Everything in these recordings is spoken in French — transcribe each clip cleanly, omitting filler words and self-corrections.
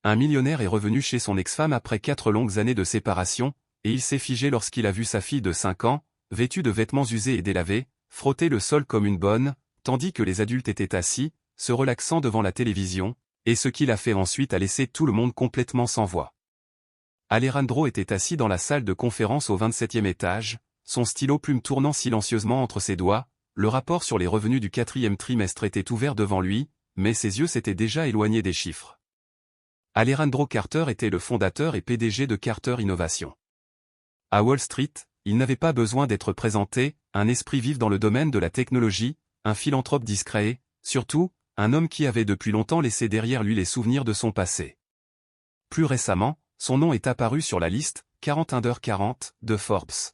Un millionnaire est revenu chez son ex-femme après 4 longues années de séparation, et il s'est figé lorsqu'il a vu sa fille de 5 ans, vêtue de vêtements usés et délavés, frotter le sol comme une bonne, tandis que les adultes étaient assis, se relaxant devant la télévision, et ce qu'il a fait ensuite a laissé tout le monde complètement sans voix. Alejandro était assis dans la salle de conférence au 27e étage, son stylo plume tournant silencieusement entre ses doigts, le rapport sur les revenus du 4e trimestre était ouvert devant lui, mais ses yeux s'étaient déjà éloignés des chiffres. Alejandro Carter était le fondateur et PDG de Carter Innovation. À Wall Street, il n'avait pas besoin d'être présenté, un esprit vif dans le domaine de la technologie, un philanthrope discret et, surtout, un homme qui avait depuis longtemps laissé derrière lui les souvenirs de son passé. Plus récemment, son nom est apparu sur la liste 40 Under 40 de Forbes.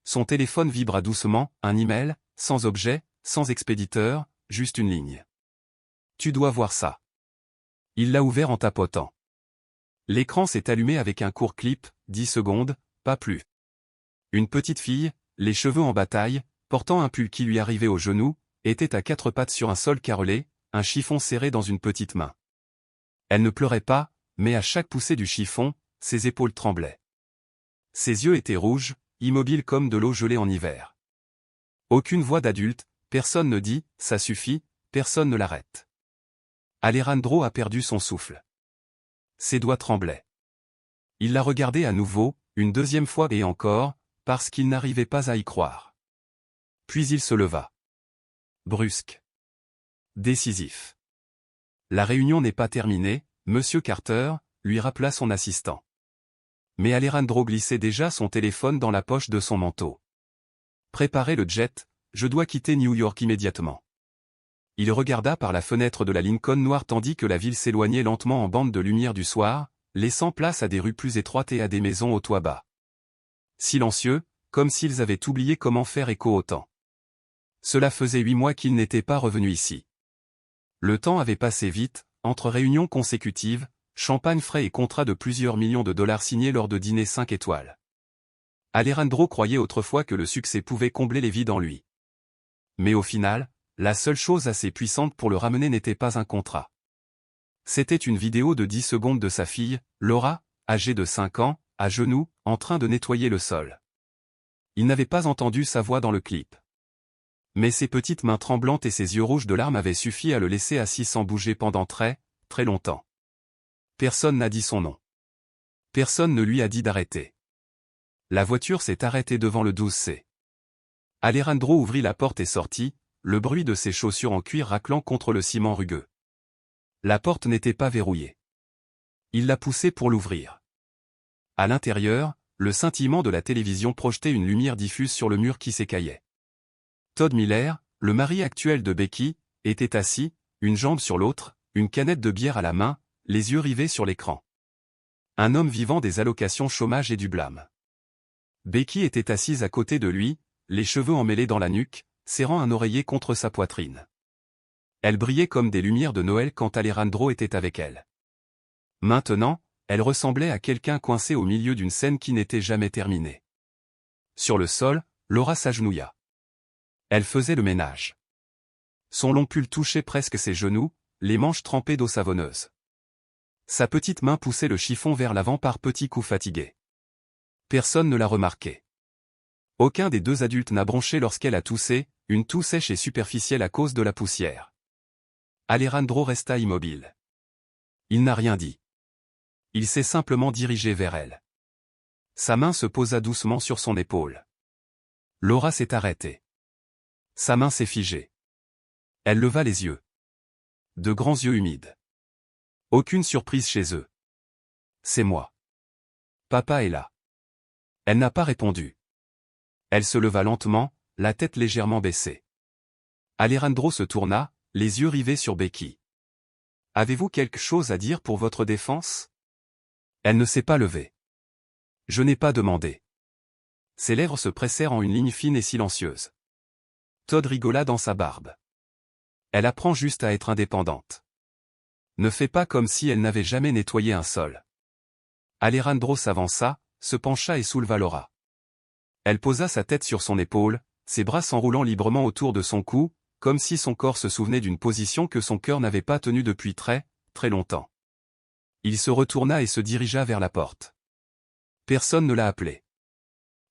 Son téléphone vibra doucement, un email, sans objet, sans expéditeur, juste une ligne. Tu dois voir ça. Il l'a ouvert en tapotant. L'écran s'est allumé avec un court clip, 10 secondes, pas plus. Une petite fille, les cheveux en bataille, portant un pull qui lui arrivait aux genoux, était à 4 pattes sur un sol carrelé, un chiffon serré dans une petite main. Elle ne pleurait pas, mais à chaque poussée du chiffon, ses épaules tremblaient. Ses yeux étaient rouges, immobiles comme de l'eau gelée en hiver. Aucune voix d'adulte, personne ne dit « ça suffit », personne ne l'arrête. Alejandro a perdu son souffle. Ses doigts tremblaient. Il l'a regardé à nouveau, une deuxième fois et encore, parce qu'il n'arrivait pas à y croire. Puis il se leva. Brusque. Décisif. La réunion n'est pas terminée, Monsieur Carter, lui rappela son assistant. Mais Alejandro glissait déjà son téléphone dans la poche de son manteau. Préparez le jet, je dois quitter New York immédiatement. Il regarda par la fenêtre de la Lincoln noire tandis que la ville s'éloignait lentement en bande de lumière du soir, laissant place à des rues plus étroites et à des maisons au toit bas. Silencieux, comme s'ils avaient oublié comment faire écho au temps. Cela faisait 8 mois qu'il n'était pas revenu ici. Le temps avait passé vite, entre réunions consécutives, champagne frais et contrats de plusieurs millions de dollars signés lors de dîners 5 étoiles. Alejandro croyait autrefois que le succès pouvait combler les vides en lui. Mais au final, la seule chose assez puissante pour le ramener n'était pas un contrat. C'était une vidéo de 10 secondes de sa fille, Laura, âgée de 5 ans, à genoux, en train de nettoyer le sol. Il n'avait pas entendu sa voix dans le clip. Mais ses petites mains tremblantes et ses yeux rouges de larmes avaient suffi à le laisser assis sans bouger pendant très, très longtemps. Personne n'a dit son nom. Personne ne lui a dit d'arrêter. La voiture s'est arrêtée devant le 12C. Alejandro ouvrit la porte et sortit, le bruit de ses chaussures en cuir raclant contre le ciment rugueux. La porte n'était pas verrouillée. Il l'a poussée pour l'ouvrir. À l'intérieur, le scintillement de la télévision projetait une lumière diffuse sur le mur qui s'écaillait. Todd Miller, le mari actuel de Becky, était assis, une jambe sur l'autre, une canette de bière à la main, les yeux rivés sur l'écran. Un homme vivant des allocations chômage et du blâme. Becky était assise à côté de lui, les cheveux emmêlés dans la nuque, serrant un oreiller contre sa poitrine. Elle brillait comme des lumières de Noël quand Alejandro était avec elle. Maintenant, elle ressemblait à quelqu'un coincé au milieu d'une scène qui n'était jamais terminée. Sur le sol, Laura s'agenouilla. Elle faisait le ménage. Son long pull touchait presque ses genoux, les manches trempées d'eau savonneuse. Sa petite main poussait le chiffon vers l'avant par petits coups fatigués. Personne ne l'a remarqué. Aucun des deux adultes n'a bronché lorsqu'elle a toussé, une toux sèche et superficielle à cause de la poussière. Alejandro resta immobile. Il n'a rien dit. Il s'est simplement dirigé vers elle. Sa main se posa doucement sur son épaule. Laura s'est arrêtée. Sa main s'est figée. Elle leva les yeux. De grands yeux humides. Aucune surprise chez eux. C'est moi. Papa est là. Elle n'a pas répondu. Elle se leva lentement, la tête légèrement baissée. Alejandro se tourna, les yeux rivés sur Becky. Avez-vous quelque chose à dire pour votre défense? Elle ne s'est pas levée. Je n'ai pas demandé. Ses lèvres se pressèrent en une ligne fine et silencieuse. Todd rigola dans sa barbe. Elle apprend juste à être indépendante. Ne fais pas comme si elle n'avait jamais nettoyé un sol. Alejandro s'avança, se pencha et souleva Laura. Elle posa sa tête sur son épaule, ses bras s'enroulant librement autour de son cou, comme si son corps se souvenait d'une position que son cœur n'avait pas tenue depuis très, très longtemps. Il se retourna et se dirigea vers la porte. Personne ne l'a appelé.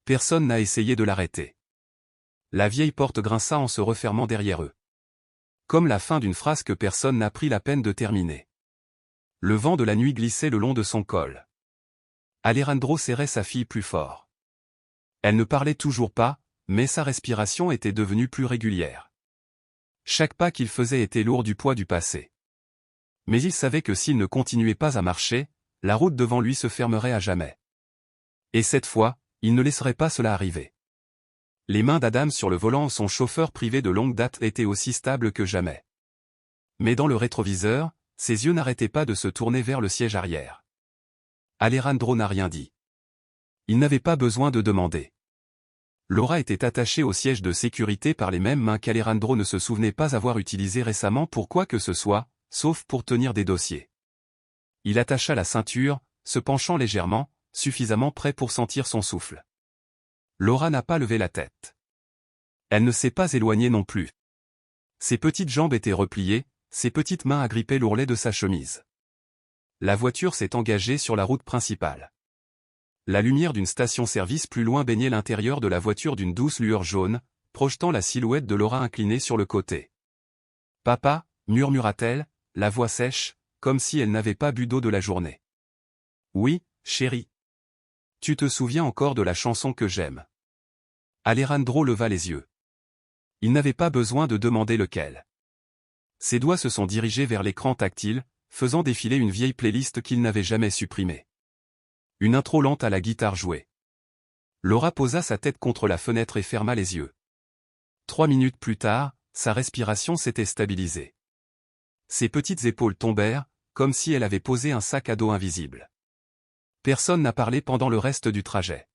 Personne n'a essayé de l'arrêter. La vieille porte grinça en se refermant derrière eux. Comme la fin d'une phrase que personne n'a pris la peine de terminer. Le vent de la nuit glissait le long de son col. Alejandro serrait sa fille plus fort. Elle ne parlait toujours pas, mais sa respiration était devenue plus régulière. Chaque pas qu'il faisait était lourd du poids du passé. Mais il savait que s'il ne continuait pas à marcher, la route devant lui se fermerait à jamais. Et cette fois, il ne laisserait pas cela arriver. Les mains d'Adam sur le volant, son chauffeur privé de longue date, étaient aussi stables que jamais. Mais dans le rétroviseur, ses yeux n'arrêtaient pas de se tourner vers le siège arrière. Alejandro n'a rien dit. Il n'avait pas besoin de demander. Laura était attachée au siège de sécurité par les mêmes mains qu'Alejandro ne se souvenait pas avoir utilisées récemment pour quoi que ce soit, sauf pour tenir des dossiers. Il attacha la ceinture, se penchant légèrement, suffisamment près pour sentir son souffle. Laura n'a pas levé la tête. Elle ne s'est pas éloignée non plus. Ses petites jambes étaient repliées, ses petites mains agrippaient l'ourlet de sa chemise. La voiture s'est engagée sur la route principale. La lumière d'une station-service plus loin baignait l'intérieur de la voiture d'une douce lueur jaune, projetant la silhouette de Laura inclinée sur le côté. « Papa » murmura-t-elle, la voix sèche, comme si elle n'avait pas bu d'eau de la journée. « Oui, chérie. Tu te souviens encore de la chanson que j'aime ?» Alejandro leva les yeux. Il n'avait pas besoin de demander lequel. Ses doigts se sont dirigés vers l'écran tactile, faisant défiler une vieille playlist qu'il n'avait jamais supprimée. Une intro lente à la guitare jouée. Laura posa sa tête contre la fenêtre et ferma les yeux. 3 minutes plus tard, sa respiration s'était stabilisée. Ses petites épaules tombèrent, comme si elle avait posé un sac à dos invisible. Personne n'a parlé pendant le reste du trajet.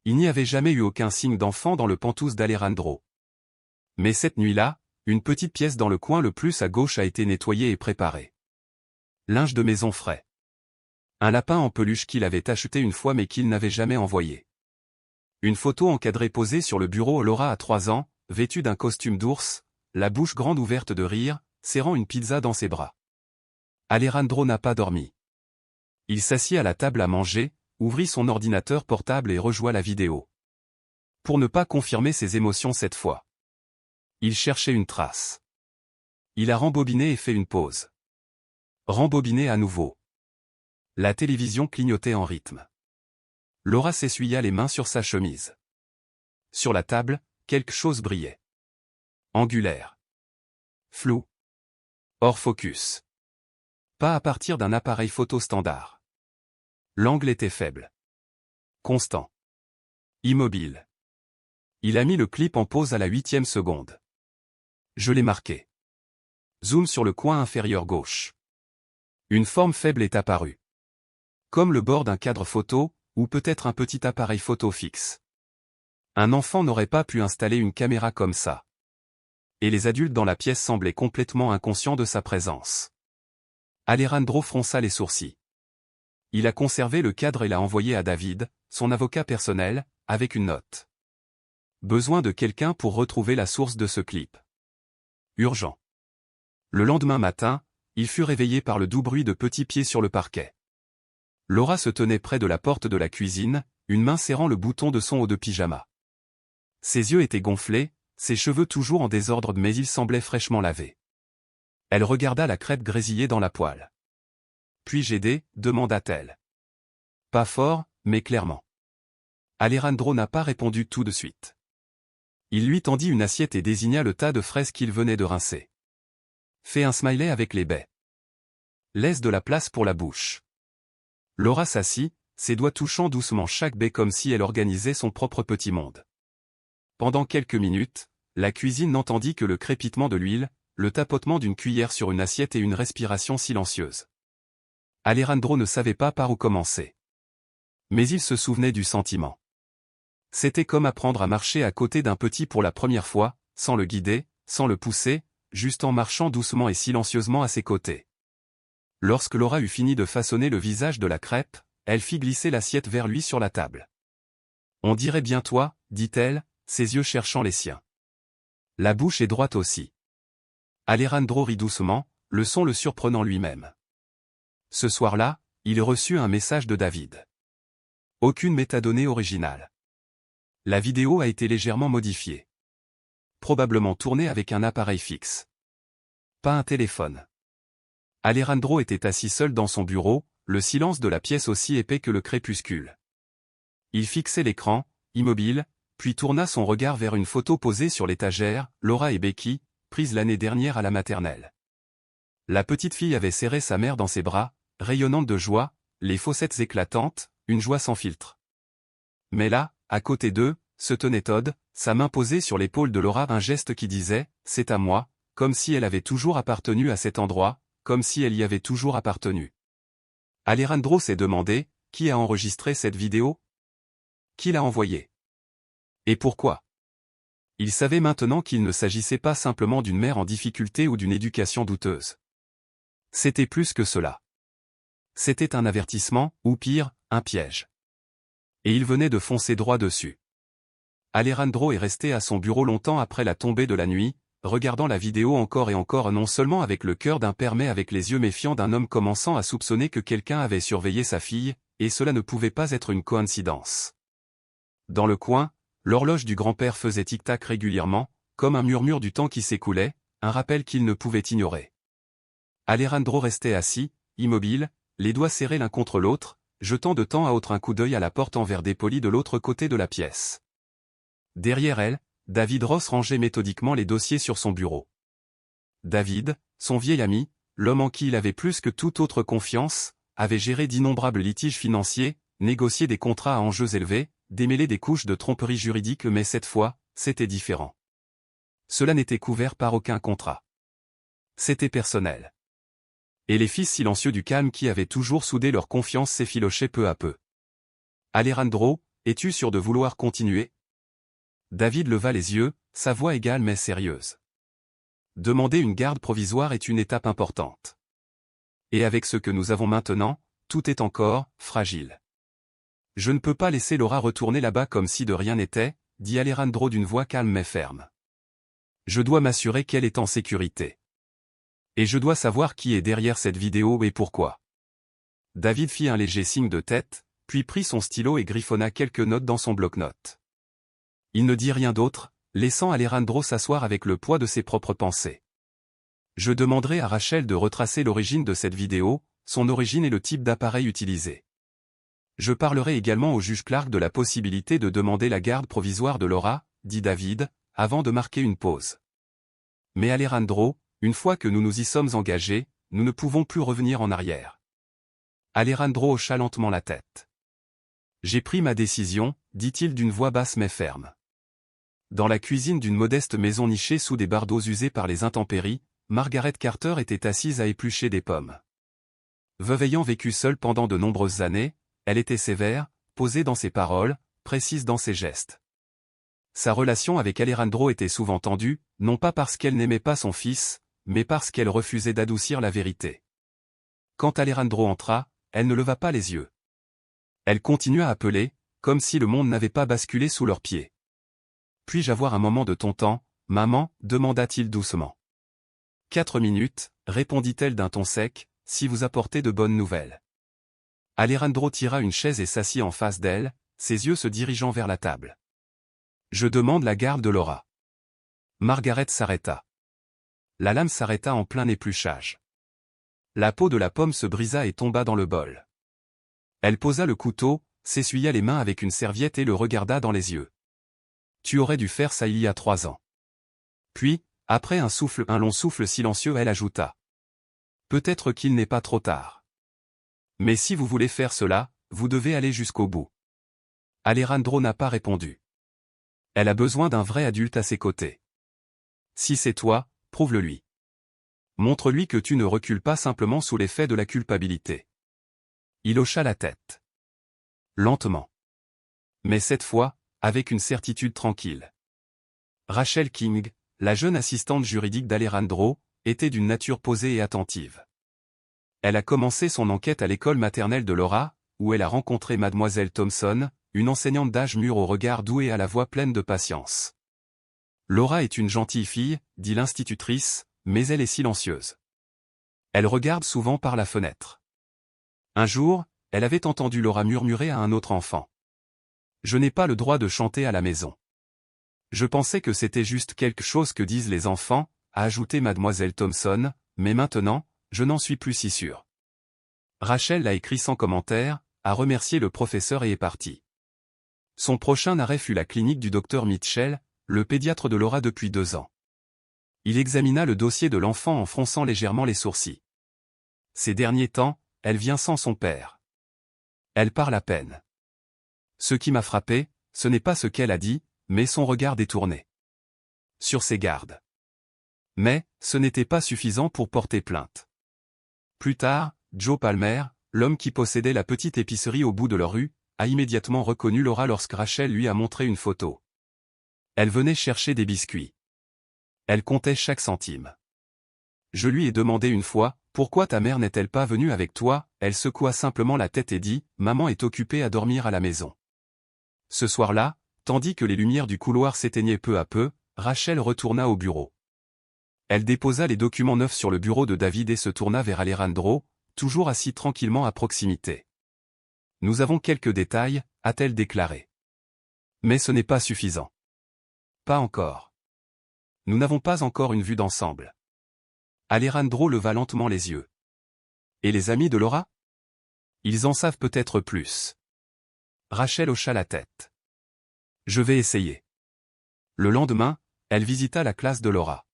Il n'y avait jamais eu aucun signe d'enfant dans le pantouse d'Alejandro. Mais cette nuit-là, une petite pièce dans le coin le plus à gauche a été nettoyée et préparée. Linge de maison frais. Un lapin en peluche qu'il avait acheté une fois mais qu'il n'avait jamais envoyé. Une photo encadrée posée sur le bureau. Laura a 3 ans, vêtue d'un costume d'ours, la bouche grande ouverte de rire, serrant une pizza dans ses bras. Alejandro n'a pas dormi. Il s'assit à la table à manger, ouvrit son ordinateur portable et rejoua la vidéo. Pour ne pas confirmer ses émotions cette fois. Il cherchait une trace. Il a rembobiné et fait une pause. Rembobiné à nouveau. La télévision clignotait en rythme. Laura s'essuya les mains sur sa chemise. Sur la table, quelque chose brillait. Angulaire. Flou. Hors focus. Pas à partir d'un appareil photo standard. L'angle était faible. Constant. Immobile. Il a mis le clip en pause à la 8e seconde. Je l'ai marqué. Zoom sur le coin inférieur gauche. Une forme faible est apparue. Comme le bord d'un cadre photo, ou peut-être un petit appareil photo fixe. Un enfant n'aurait pas pu installer une caméra comme ça. Et les adultes dans la pièce semblaient complètement inconscients de sa présence. Alejandro fronça les sourcils. Il a conservé le cadre et l'a envoyé à David, son avocat personnel, avec une note. Besoin de quelqu'un pour retrouver la source de ce clip. Urgent. Le lendemain matin, il fut réveillé par le doux bruit de petits pieds sur le parquet. Laura se tenait près de la porte de la cuisine, une main serrant le bouton de son haut de pyjama. Ses yeux étaient gonflés, ses cheveux toujours en désordre mais ils semblaient fraîchement lavés. Elle regarda la crête grésillée dans la poêle. « Puis-je aider » demanda-t-elle. Pas fort, mais clairement. Alejandro n'a pas répondu tout de suite. Il lui tendit une assiette et désigna le tas de fraises qu'il venait de rincer. Fais un smiley avec les baies. Laisse de la place pour la bouche. Laura s'assit, ses doigts touchant doucement chaque baie comme si elle organisait son propre petit monde. Pendant quelques minutes, la cuisine n'entendit que le crépitement de l'huile, le tapotement d'une cuillère sur une assiette et une respiration silencieuse. Alejandro ne savait pas par où commencer. Mais il se souvenait du sentiment. C'était comme apprendre à marcher à côté d'un petit pour la première fois, sans le guider, sans le pousser, juste en marchant doucement et silencieusement à ses côtés. Lorsque Laura eut fini de façonner le visage de la crêpe, elle fit glisser l'assiette vers lui sur la table. « On dirait bien toi, » dit-elle, ses yeux cherchant les siens. La bouche est droite aussi. Alejandro rit doucement, le son le surprenant lui-même. Ce soir-là, il reçut un message de David. Aucune métadonnée originale. La vidéo a été légèrement modifiée. Probablement tournée avec un appareil fixe. Pas un téléphone. Alejandro était assis seul dans son bureau, le silence de la pièce aussi épais que le crépuscule. Il fixait l'écran, immobile, puis tourna son regard vers une photo posée sur l'étagère, Laura et Becky, prise l'année dernière à la maternelle. La petite fille avait serré sa mère dans ses bras, rayonnante de joie, les fossettes éclatantes, une joie sans filtre. Mais là, à côté d'eux, se tenait Todd, sa main posée sur l'épaule de Laura, un geste qui disait « C'est à moi », comme si elle avait toujours appartenu à cet endroit, comme si elle y avait toujours appartenu. Alejandro s'est demandé « Qui a enregistré cette vidéo ? Qui l'a envoyée ? Et pourquoi ?» Il savait maintenant qu'il ne s'agissait pas simplement d'une mère en difficulté ou d'une éducation douteuse. C'était plus que cela. C'était un avertissement, ou pire, un piège. Et il venait de foncer droit dessus. Alejandro est resté à son bureau longtemps après la tombée de la nuit, regardant la vidéo encore et encore, non seulement avec le cœur d'un père mais avec les yeux méfiants d'un homme commençant à soupçonner que quelqu'un avait surveillé sa fille, et cela ne pouvait pas être une coïncidence. Dans le coin, l'horloge du grand-père faisait tic-tac régulièrement, comme un murmure du temps qui s'écoulait, un rappel qu'il ne pouvait ignorer. Alejandro restait assis, immobile, les doigts serrés l'un contre l'autre, jetant de temps à autre un coup d'œil à la porte en verre dépoli de l'autre côté de la pièce. Derrière elle, David Ross rangeait méthodiquement les dossiers sur son bureau. David, son vieil ami, l'homme en qui il avait plus que toute autre confiance, avait géré d'innombrables litiges financiers, négocié des contrats à enjeux élevés, démêlé des couches de tromperie juridique, mais cette fois, c'était différent. Cela n'était couvert par aucun contrat. C'était personnel. Et les fils silencieux du calme qui avaient toujours soudé leur confiance s'effilochaient peu à peu. Alejandro, es-tu sûr de vouloir continuer ? David leva les yeux, sa voix égale mais sérieuse. Demander une garde provisoire est une étape importante. Et avec ce que nous avons maintenant, tout est encore fragile. Je ne peux pas laisser Laura retourner là-bas comme si de rien n'était, dit Alejandro d'une voix calme mais ferme. Je dois m'assurer qu'elle est en sécurité. Et je dois savoir qui est derrière cette vidéo et pourquoi. David fit un léger signe de tête, puis prit son stylo et griffonna quelques notes dans son bloc-notes. Il ne dit rien d'autre, laissant Alejandro s'asseoir avec le poids de ses propres pensées. Je demanderai à Rachel de retracer l'origine de cette vidéo, son origine et le type d'appareil utilisé. Je parlerai également au juge Clark de la possibilité de demander la garde provisoire de Laura, dit David, avant de marquer une pause. Mais Alejandro, une fois que nous nous y sommes engagés, nous ne pouvons plus revenir en arrière. Alejandro hocha lentement la tête. J'ai pris ma décision, dit-il d'une voix basse mais ferme. Dans la cuisine d'une modeste maison nichée sous des bardeaux usés par les intempéries, Margaret Carter était assise à éplucher des pommes. Veuve ayant vécu seule pendant de nombreuses années, elle était sévère, posée dans ses paroles, précise dans ses gestes. Sa relation avec Alejandro était souvent tendue, non pas parce qu'elle n'aimait pas son fils, mais parce qu'elle refusait d'adoucir la vérité. Quand Alejandro entra, elle ne leva pas les yeux. Elle continua à appeler, comme si le monde n'avait pas basculé sous leurs pieds. « Puis-je avoir un moment de ton temps, maman » demanda-t-il doucement. « 4 minutes, répondit-elle d'un ton sec, si vous apportez de bonnes nouvelles. Alejandro tira une chaise et s'assit en face d'elle, ses yeux se dirigeant vers la table. « Je demande la garde de Laura. » Margaret s'arrêta. La lame s'arrêta en plein épluchage. La peau de la pomme se brisa et tomba dans le bol. Elle posa le couteau, s'essuya les mains avec une serviette et le regarda dans les yeux. « Tu aurais dû faire ça il y a 3 ans. » Puis, après un long souffle silencieux, elle ajouta. « Peut-être qu'il n'est pas trop tard. Mais si vous voulez faire cela, vous devez aller jusqu'au bout. » Alejandro n'a pas répondu. Elle a besoin d'un vrai adulte à ses côtés. Si c'est toi, prouve-le-lui. Montre-lui que tu ne recules pas simplement sous l'effet de la culpabilité. Il hocha la tête. Lentement. Mais cette fois, avec une certitude tranquille. Rachel King, la jeune assistante juridique d'Alejandro, était d'une nature posée et attentive. Elle a commencé son enquête à l'école maternelle de Laura, où elle a rencontré mademoiselle Thompson, une enseignante d'âge mûr au regard doux et à la voix pleine de patience. Laura est une gentille fille, dit l'institutrice, mais elle est silencieuse. Elle regarde souvent par la fenêtre. Un jour, elle avait entendu Laura murmurer à un autre enfant. « Je n'ai pas le droit de chanter à la maison. » « Je pensais que c'était juste quelque chose que disent les enfants, » a ajouté mademoiselle Thompson, « mais maintenant, je n'en suis plus si sûre. » Rachel l'a écrit sans commentaire, a remercié le professeur et est partie. Son prochain arrêt fut la clinique du docteur Mitchell, le pédiatre de Laura depuis 2 ans. Il examina le dossier de l'enfant en fronçant légèrement les sourcils. Ces derniers temps, elle vient sans son père. Elle parle à peine. Ce qui m'a frappé, ce n'est pas ce qu'elle a dit, mais son regard détourné. Sur ses gardes. Mais, ce n'était pas suffisant pour porter plainte. Plus tard, Joe Palmer, l'homme qui possédait la petite épicerie au bout de leur rue, a immédiatement reconnu Laura lorsque Rachel lui a montré une photo. Elle venait chercher des biscuits. Elle comptait chaque centime. Je lui ai demandé une fois, « Pourquoi ta mère n'est-elle pas venue avec toi ?» Elle secoua simplement la tête et dit, « Maman est occupée à dormir à la maison. » Ce soir-là, tandis que les lumières du couloir s'éteignaient peu à peu, Rachel retourna au bureau. Elle déposa les documents neufs sur le bureau de David et se tourna vers Alejandro, toujours assis tranquillement à proximité. « Nous avons quelques détails, » a-t-elle déclaré. « Mais ce n'est pas suffisant. »« Pas encore. Nous n'avons pas encore une vue d'ensemble. » Alejandro leva lentement les yeux. « Et les amis de Laura ? Ils en savent peut-être plus. » Rachel hocha la tête. « Je vais essayer. » Le lendemain, elle visita la classe de Laura.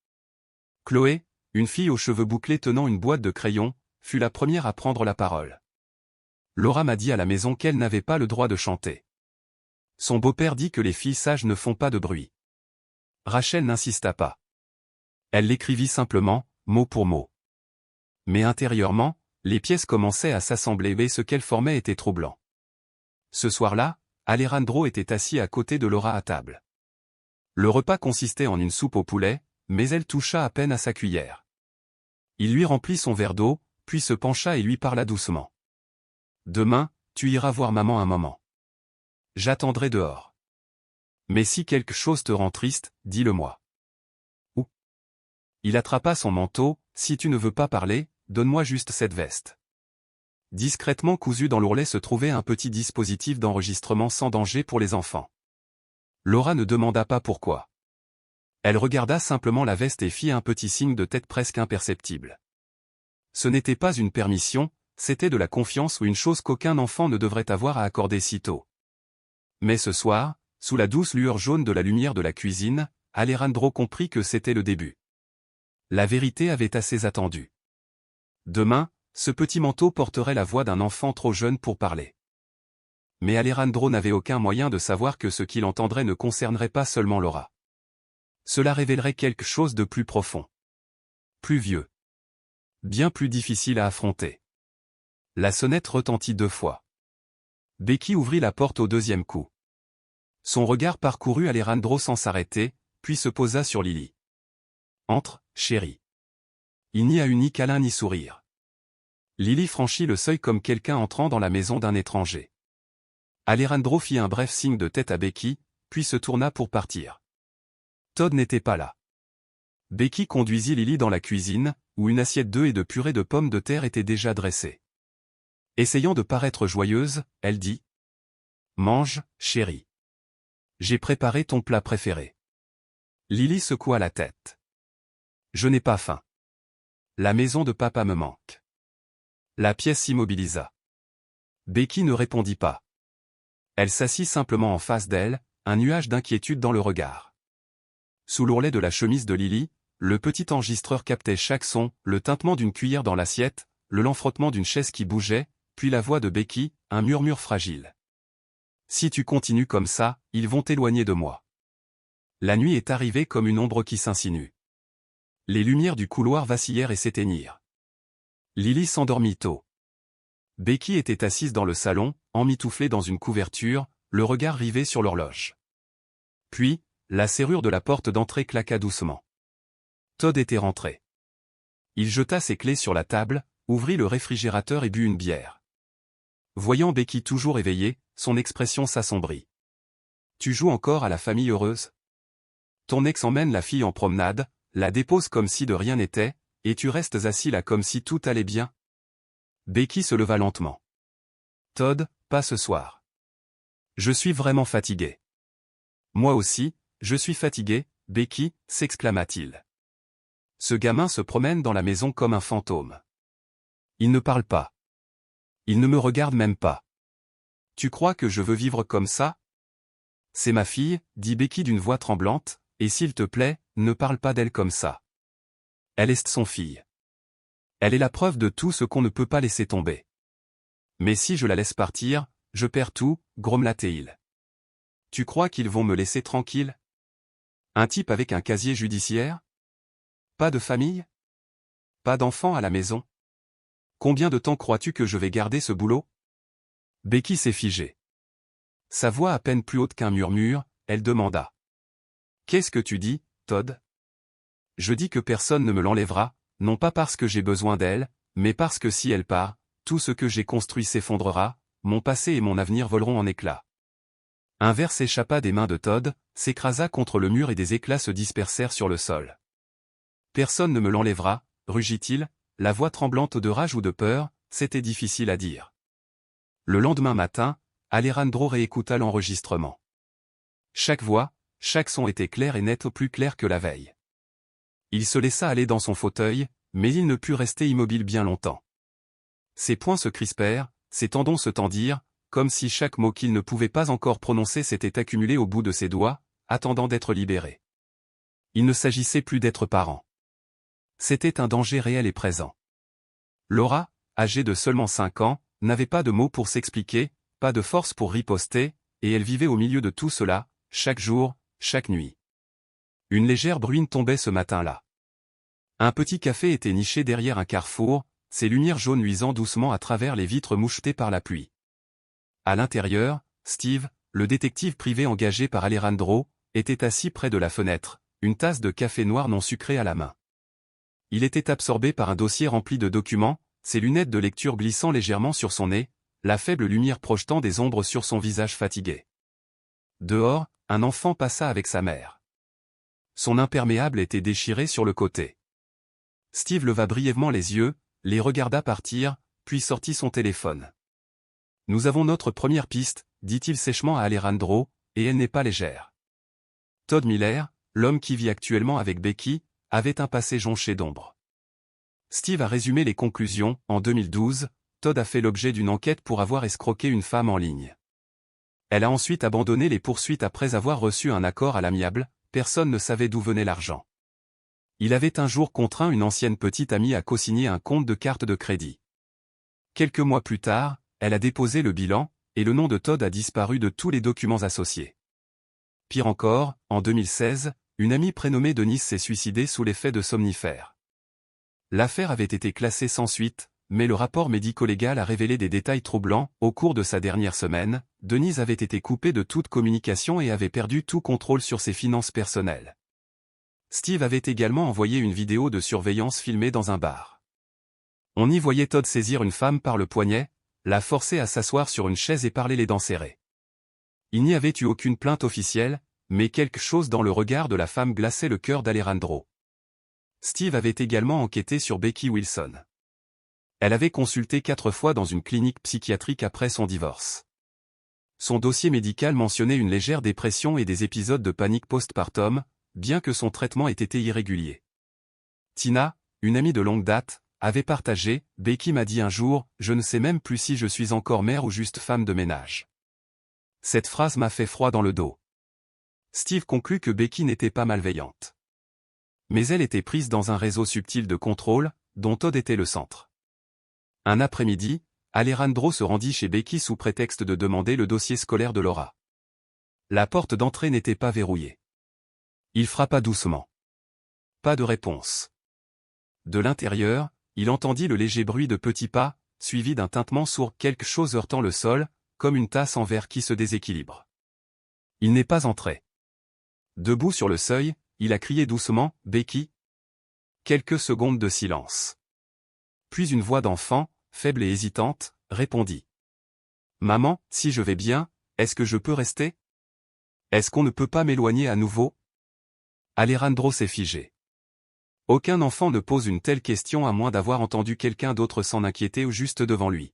Chloé, une fille aux cheveux bouclés tenant une boîte de crayons, fut la première à prendre la parole. Laura m'a dit à la maison qu'elle n'avait pas le droit de chanter. Son beau-père dit que les filles sages ne font pas de bruit. Rachel n'insista pas. Elle l'écrivit simplement, mot pour mot. Mais intérieurement, les pièces commençaient à s'assembler et ce qu'elles formaient était troublant. Ce soir-là, Alejandro était assis à côté de Laura à table. Le repas consistait en une soupe au poulet, mais elle toucha à peine à sa cuillère. Il lui remplit son verre d'eau, puis se pencha et lui parla doucement. « Demain, tu iras voir maman un moment. J'attendrai dehors. Mais si quelque chose te rend triste, dis-le-moi. » Ou. Il attrapa son manteau, « Si tu ne veux pas parler, donne-moi juste cette veste. » Discrètement cousu dans l'ourlet se trouvait un petit dispositif d'enregistrement sans danger pour les enfants. Laura ne demanda pas pourquoi. Elle regarda simplement la veste et fit un petit signe de tête presque imperceptible. Ce n'était pas une permission, c'était de la confiance ou une chose qu'aucun enfant ne devrait avoir à accorder si tôt. Mais ce soir, sous la douce lueur jaune de la lumière de la cuisine, Alejandro comprit que c'était le début. La vérité avait assez attendu. Demain, ce petit manteau porterait la voix d'un enfant trop jeune pour parler. Mais Alejandro n'avait aucun moyen de savoir que ce qu'il entendrait ne concernerait pas seulement Laura. Cela révélerait quelque chose de plus profond. Plus vieux. Bien plus difficile à affronter. La sonnette retentit 2 fois. Becky ouvrit la porte au 2e coup. Son regard parcourut Alejandro sans s'arrêter, puis se posa sur Lily. « Entre, chérie. » Il n'y a eu ni câlin ni sourire. Lily franchit le seuil comme quelqu'un entrant dans la maison d'un étranger. Alejandro fit un bref signe de tête à Becky, puis se tourna pour partir. Todd n'était pas là. Becky conduisit Lily dans la cuisine, où une assiette d'œufs et de purée de pommes de terre était déjà dressée. Essayant de paraître joyeuse, elle dit « Mange, chérie. J'ai préparé ton plat préféré. » Lily secoua la tête. « Je n'ai pas faim. La maison de papa me manque. » La pièce s'immobilisa. Becky ne répondit pas. Elle s'assit simplement en face d'elle, un nuage d'inquiétude dans le regard. Sous l'ourlet de la chemise de Lily, le petit enregistreur captait chaque son, le tintement d'une cuillère dans l'assiette, le lent frottement d'une chaise qui bougeait, puis la voix de Becky, un murmure fragile. « Si tu continues comme ça, ils vont t'éloigner de moi. » La nuit est arrivée comme une ombre qui s'insinue. Les lumières du couloir vacillèrent et s'éteignirent. Lily s'endormit tôt. Becky était assise dans le salon, emmitouflée dans une couverture, le regard rivé sur l'horloge. Puis, la serrure de la porte d'entrée claqua doucement. Todd était rentré. Il jeta ses clés sur la table, ouvrit le réfrigérateur et but une bière. Voyant Becky toujours éveillée, son expression s'assombrit. « Tu joues encore à la famille heureuse ? Ton ex emmène la fille en promenade, la dépose comme si de rien n'était, et tu restes assis là comme si tout allait bien ?» Becky se leva lentement. Todd, pas ce soir. Je suis vraiment fatigué. Moi aussi, je suis fatigué, Becky, s'exclama-t-il. Ce gamin se promène dans la maison comme un fantôme. Il ne parle pas. Il ne me regarde même pas. Tu crois que je veux vivre comme ça? C'est ma fille, dit Becky d'une voix tremblante, et s'il te plaît, ne parle pas d'elle comme ça. Elle est son fille. Elle est la preuve de tout ce qu'on ne peut pas laisser tomber. Mais si je la laisse partir, je perds tout, grommela-t-il. Tu crois qu'ils vont me laisser tranquille? Un type avec un casier judiciaire? Pas de famille? Pas d'enfants à la maison? Combien de temps crois-tu que je vais garder ce boulot? Becky s'est figée. Sa voix à peine plus haute qu'un murmure, elle demanda. Qu'est-ce que tu dis, Todd? Je dis que personne ne me l'enlèvera, non pas parce que j'ai besoin d'elle, mais parce que si elle part, tout ce que j'ai construit s'effondrera, mon passé et mon avenir voleront en éclats. Un verre s'échappa des mains de Todd, s'écrasa contre le mur et des éclats se dispersèrent sur le sol. Personne ne me l'enlèvera, rugit-il, la voix tremblante de rage ou de peur, c'était difficile à dire. Le lendemain matin, Alejandro réécouta l'enregistrement. Chaque voix, chaque son était clair et net, plus clair que la veille. Il se laissa aller dans son fauteuil, mais il ne put rester immobile bien longtemps. Ses poings se crispèrent, ses tendons se tendirent, comme si chaque mot qu'il ne pouvait pas encore prononcer s'était accumulé au bout de ses doigts, attendant d'être libéré. Il ne s'agissait plus d'être parent. C'était un danger réel et présent. Laura, âgée de seulement 5 ans, n'avait pas de mots pour s'expliquer, pas de force pour riposter, et elle vivait au milieu de tout cela, chaque jour, chaque nuit. Une légère bruine tombait ce matin-là. Un petit café était niché derrière un carrefour, ses lumières jaunes luisant doucement à travers les vitres mouchetées par la pluie. À l'intérieur, Steve, le détective privé engagé par Alejandro, était assis près de la fenêtre, une tasse de café noir non sucré à la main. Il était absorbé par un dossier rempli de documents, ses lunettes de lecture glissant légèrement sur son nez, la faible lumière projetant des ombres sur son visage fatigué. Dehors, un enfant passa avec sa mère. Son imperméable était déchiré sur le côté. Steve leva brièvement les yeux, les regarda partir, puis sortit son téléphone. « Nous avons notre première piste, dit-il sèchement à Alejandro, et elle n'est pas légère. Todd Miller, l'homme qui vit actuellement avec Becky, avait un passé jonché d'ombre. Steve a résumé les conclusions. En 2012, Todd a fait l'objet d'une enquête pour avoir escroqué une femme en ligne. Elle a ensuite abandonné les poursuites après avoir reçu un accord à l'amiable, personne ne savait d'où venait l'argent. Il avait un jour contraint une ancienne petite amie à co-signer un compte de carte de crédit. Quelques mois plus tard, elle a déposé le bilan, et le nom de Todd a disparu de tous les documents associés. Pire encore, en 2016, une amie prénommée Denise s'est suicidée sous l'effet de somnifères. L'affaire avait été classée sans suite, mais le rapport médico-légal a révélé des détails troublants. Au cours de sa dernière semaine, Denise avait été coupée de toute communication et avait perdu tout contrôle sur ses finances personnelles. Steve avait également envoyé une vidéo de surveillance filmée dans un bar. On y voyait Todd saisir une femme par le poignet, la forcer à s'asseoir sur une chaise et parler les dents serrées. Il n'y avait eu aucune plainte officielle, mais quelque chose dans le regard de la femme glaçait le cœur d'Alejandro. Steve avait également enquêté sur Becky Wilson. Elle avait consulté 4 fois dans une clinique psychiatrique après son divorce. Son dossier médical mentionnait une légère dépression et des épisodes de panique postpartum, bien que son traitement ait été irrégulier. Tina, une amie de longue date, avait partagé « Becky m'a dit un jour, je ne sais même plus si je suis encore mère ou juste femme de ménage. » Cette phrase m'a fait froid dans le dos. Steve conclut que Becky n'était pas malveillante. Mais elle était prise dans un réseau subtil de contrôle, dont Todd était le centre. Un après-midi, Alejandro se rendit chez Becky sous prétexte de demander le dossier scolaire de Laura. La porte d'entrée n'était pas verrouillée. Il frappa doucement. Pas de réponse. De l'intérieur, il entendit le léger bruit de petits pas, suivi d'un tintement sourd, quelque chose heurtant le sol, comme une tasse en verre qui se déséquilibre. Il n'est pas entré. Debout sur le seuil, il a crié doucement « Becky ?» Quelques secondes de silence. Puis une voix d'enfant, faible et hésitante, répondit. « Maman, si je vais bien, est-ce que je peux rester? Est-ce qu'on ne peut pas m'éloigner à nouveau ?» Alejandro s'est figé. Aucun enfant ne pose une telle question à moins d'avoir entendu quelqu'un d'autre s'en inquiéter ou juste devant lui.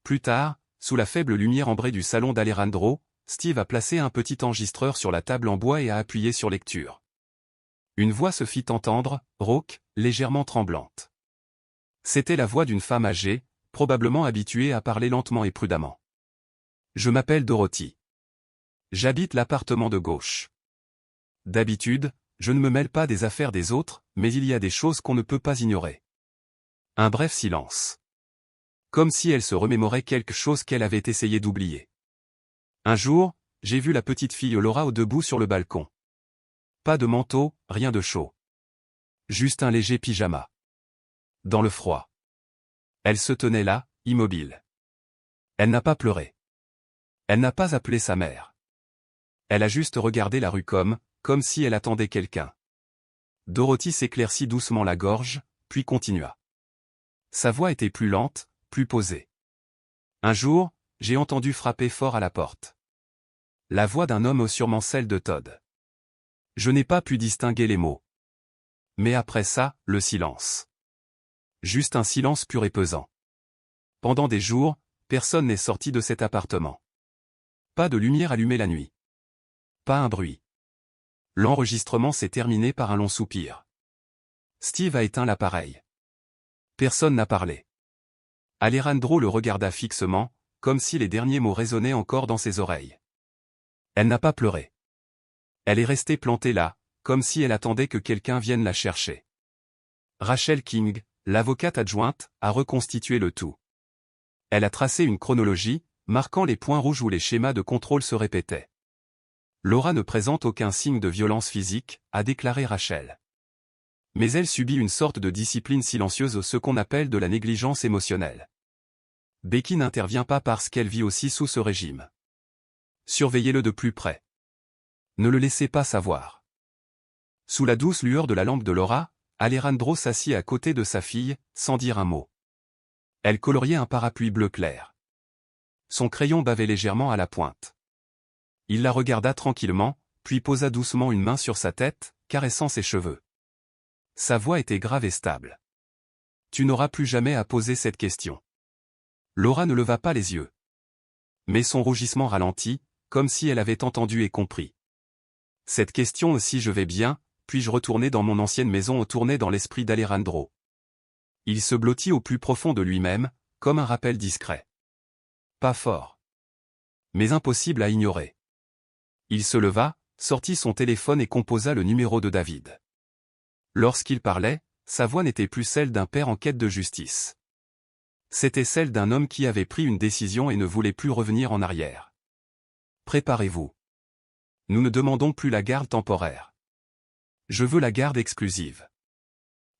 Plus tard, sous la faible lumière ambrée du salon d'Alejandro, Steve a placé un petit enregistreur sur la table en bois et a appuyé sur lecture. Une voix se fit entendre, rauque, légèrement tremblante. C'était la voix d'une femme âgée, probablement habituée à parler lentement et prudemment. « Je m'appelle Dorothy. J'habite l'appartement de gauche. D'habitude, je ne me mêle pas des affaires des autres, mais il y a des choses qu'on ne peut pas ignorer. » Un bref silence. Comme si elle se remémorait quelque chose qu'elle avait essayé d'oublier. « Un jour, j'ai vu la petite fille Laura au debout sur le balcon. Pas de manteau, rien de chaud. Juste un léger pyjama. Dans le froid. Elle se tenait là, immobile. Elle n'a pas pleuré. Elle n'a pas appelé sa mère. Elle a juste regardé la rue comme si elle attendait quelqu'un. » Dorothy s'éclaircit doucement la gorge, puis continua. Sa voix était plus lente, plus posée. « Un jour, j'ai entendu frapper fort à la porte. La voix d'un homme, sûrement celle de Todd. Je n'ai pas pu distinguer les mots. Mais après ça, le silence. Juste un silence pur et pesant. Pendant des jours, personne n'est sorti de cet appartement. Pas de lumière allumée la nuit. Pas un bruit. L'enregistrement s'est terminé par un long soupir. Steve a éteint l'appareil. Personne n'a parlé. Alejandro le regarda fixement, comme si les derniers mots résonnaient encore dans ses oreilles. Elle n'a pas pleuré. Elle est restée plantée là, comme si elle attendait que quelqu'un vienne la chercher. Rachel King, l'avocate adjointe, a reconstitué le tout. Elle a tracé une chronologie, marquant les points rouges où les schémas de contrôle se répétaient. Laura ne présente aucun signe de violence physique, a déclaré Rachel. Mais elle subit une sorte de discipline silencieuse, ce qu'on appelle de la négligence émotionnelle. Becky n'intervient pas parce qu'elle vit aussi sous ce régime. Surveillez-le de plus près. Ne le laissez pas savoir. Sous la douce lueur de la lampe de Laura, Alejandro s'assit à côté de sa fille, sans dire un mot. Elle coloriait un parapluie bleu clair. Son crayon bavait légèrement à la pointe. Il la regarda tranquillement, puis posa doucement une main sur sa tête, caressant ses cheveux. Sa voix était grave et stable. « Tu n'auras plus jamais à poser cette question. » Laura ne leva pas les yeux. Mais son rougissement ralentit, comme si elle avait entendu et compris. Cette question aussi, je vais bien, puis-je retourner dans mon ancienne maison, tournait dans l'esprit d'Alejandro. Il se blottit au plus profond de lui-même, comme un rappel discret. Pas fort. Mais impossible à ignorer. Il se leva, sortit son téléphone et composa le numéro de David. Lorsqu'il parlait, sa voix n'était plus celle d'un père en quête de justice. C'était celle d'un homme qui avait pris une décision et ne voulait plus revenir en arrière. Préparez-vous. Nous ne demandons plus la garde temporaire. Je veux la garde exclusive.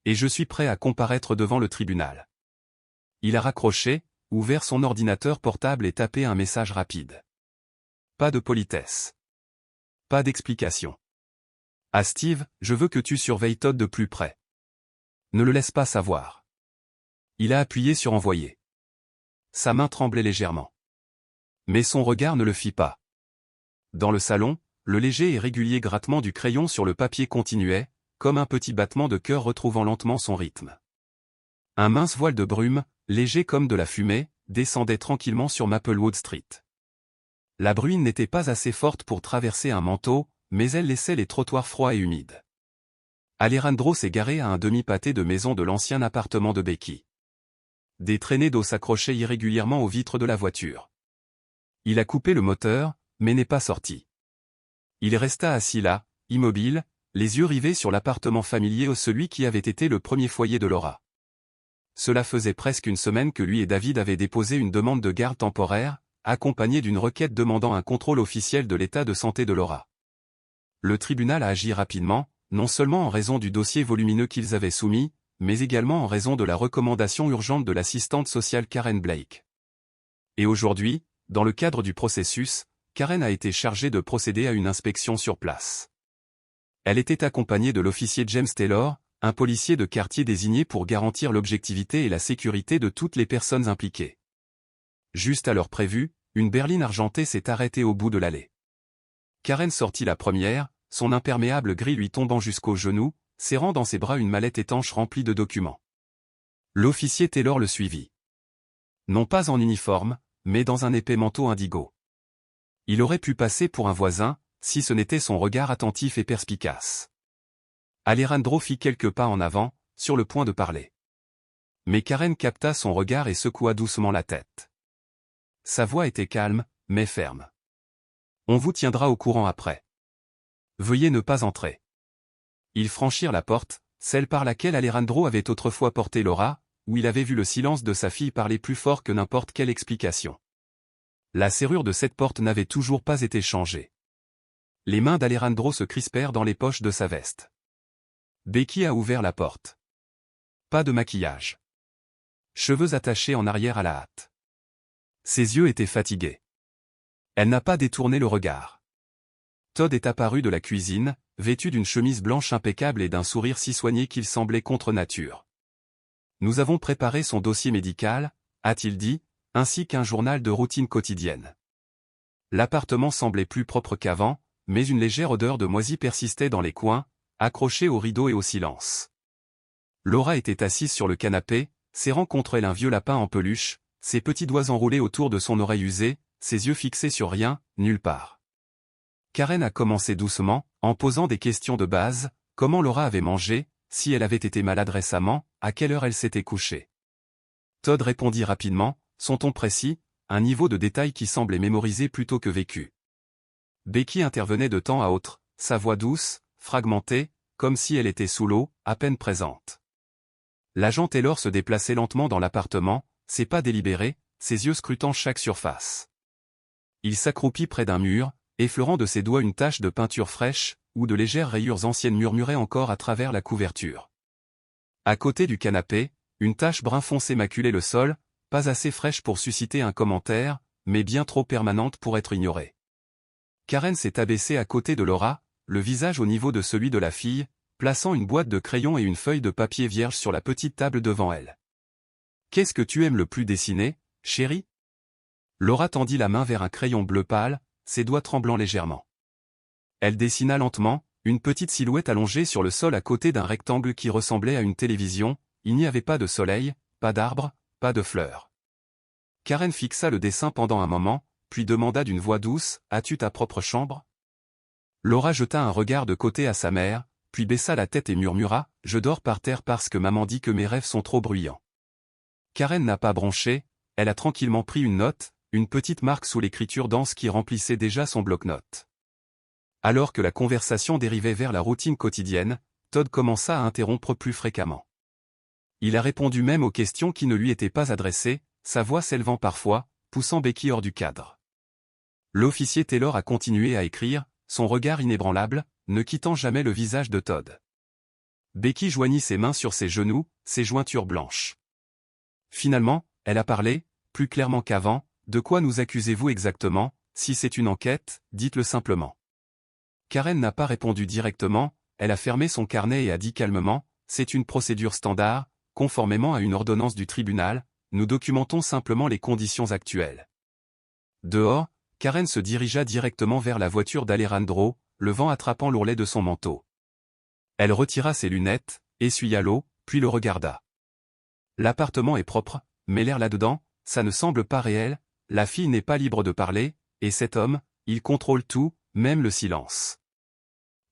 Et je suis prêt à comparaître devant le tribunal. Il a raccroché, ouvert son ordinateur portable et tapé un message rapide. Pas de politesse. Pas d'explication. À Steve, je veux que tu surveilles Todd de plus près. Ne le laisse pas savoir. Il a appuyé sur envoyer. Sa main tremblait légèrement. Mais son regard ne le fit pas. Dans le salon, le léger et régulier grattement du crayon sur le papier continuait, comme un petit battement de cœur retrouvant lentement son rythme. Un mince voile de brume, léger comme de la fumée, descendait tranquillement sur Maplewood Street. La bruine n'était pas assez forte pour traverser un manteau, mais elle laissait les trottoirs froids et humides. Alejandro s'est garé à un demi-pâté de maison de l'ancien appartement de Becky. Des traînées d'eau s'accrochaient irrégulièrement aux vitres de la voiture. Il a coupé le moteur, mais n'est pas sorti. Il resta assis là, immobile, les yeux rivés sur l'appartement familier ou celui qui avait été le premier foyer de Laura. Cela faisait presque une semaine que lui et David avaient déposé une demande de garde temporaire, accompagnée d'une requête demandant un contrôle officiel de l'état de santé de Laura. Le tribunal a agi rapidement, non seulement en raison du dossier volumineux qu'ils avaient soumis, mais également en raison de la recommandation urgente de l'assistante sociale Karen Blake. Et aujourd'hui, dans le cadre du processus, Karen a été chargée de procéder à une inspection sur place. Elle était accompagnée de l'officier James Taylor, un policier de quartier désigné pour garantir l'objectivité et la sécurité de toutes les personnes impliquées. Juste à l'heure prévue, une berline argentée s'est arrêtée au bout de l'allée. Karen sortit la première, son imperméable gris lui tombant jusqu'aux genoux, serrant dans ses bras une mallette étanche remplie de documents. L'officier Taylor le suivit. Non pas en uniforme, mais dans un épais manteau indigo. Il aurait pu passer pour un voisin, si ce n'était son regard attentif et perspicace. Alejandro fit quelques pas en avant, sur le point de parler. Mais Karen capta son regard et secoua doucement la tête. Sa voix était calme, mais ferme. On vous tiendra au courant après. Veuillez ne pas entrer. Ils franchirent la porte, celle par laquelle Alejandro avait autrefois porté Laura, où il avait vu le silence de sa fille parler plus fort que n'importe quelle explication. La serrure de cette porte n'avait toujours pas été changée. Les mains d'Alejandro se crispèrent dans les poches de sa veste. Becky a ouvert la porte. Pas de maquillage. Cheveux attachés en arrière à la hâte. Ses yeux étaient fatigués. Elle n'a pas détourné le regard. Todd est apparu de la cuisine, vêtu d'une chemise blanche impeccable et d'un sourire si soigné qu'il semblait contre nature. Nous avons préparé son dossier médical, a-t-il dit, ainsi qu'un journal de routine quotidienne. L'appartement semblait plus propre qu'avant, mais une légère odeur de moisi persistait dans les coins, accrochée aux rideaux et au silence. Laura était assise sur le canapé, serrant contre elle un vieux lapin en peluche, ses petits doigts enroulés autour de son oreille usée, ses yeux fixés sur rien, nulle part. Karen a commencé doucement, en posant des questions de base, comment Laura avait mangé, si elle avait été malade récemment, à quelle heure elle s'était couchée. Todd répondit rapidement, son ton précis, un niveau de détail qui semblait mémorisé plutôt que vécu. Becky intervenait de temps à autre, sa voix douce, fragmentée, comme si elle était sous l'eau, à peine présente. L'agent Taylor se déplaçait lentement dans l'appartement, ses pas délibérés, ses yeux scrutant chaque surface. Il s'accroupit près d'un mur, effleurant de ses doigts une tache de peinture fraîche, où de légères rayures anciennes murmuraient encore à travers la couverture. À côté du canapé, une tache brun foncé maculait le sol, pas assez fraîche pour susciter un commentaire, mais bien trop permanente pour être ignorée. Karen s'est abaissée à côté de Laura, le visage au niveau de celui de la fille, plaçant une boîte de crayons et une feuille de papier vierge sur la petite table devant elle. « Qu'est-ce que tu aimes le plus dessiner, chérie ?» Laura tendit la main vers un crayon bleu pâle, ses doigts tremblant légèrement. Elle dessina lentement, une petite silhouette allongée sur le sol à côté d'un rectangle qui ressemblait à une télévision, il n'y avait pas de soleil, pas d'arbres, pas de fleurs. Karen fixa le dessin pendant un moment, puis demanda d'une voix douce, « As-tu ta propre chambre ?» Laura jeta un regard de côté à sa mère, puis baissa la tête et murmura, « Je dors par terre parce que maman dit que mes rêves sont trop bruyants. » Karen n'a pas bronché, elle a tranquillement pris une note, une petite marque sous l'écriture dense qui remplissait déjà son bloc-notes. Alors que la conversation dérivait vers la routine quotidienne, Todd commença à interrompre plus fréquemment. Il a répondu même aux questions qui ne lui étaient pas adressées, sa voix s'élevant parfois, poussant Becky hors du cadre. L'officier Taylor a continué à écrire, son regard inébranlable, ne quittant jamais le visage de Todd. Becky joignit ses mains sur ses genoux, ses jointures blanches. Finalement, elle a parlé, plus clairement qu'avant, « De quoi nous accusez-vous exactement, si c'est une enquête, dites-le simplement. » Karen n'a pas répondu directement, elle a fermé son carnet et a dit calmement, « C'est une procédure standard, conformément à une ordonnance du tribunal, nous documentons simplement les conditions actuelles. » Dehors, Karen se dirigea directement vers la voiture d'Alejandro, le vent attrapant l'ourlet de son manteau. Elle retira ses lunettes, essuya l'eau, puis le regarda. L'appartement est propre, mais l'air là-dedans, ça ne semble pas réel, la fille n'est pas libre de parler, et cet homme, il contrôle tout, même le silence.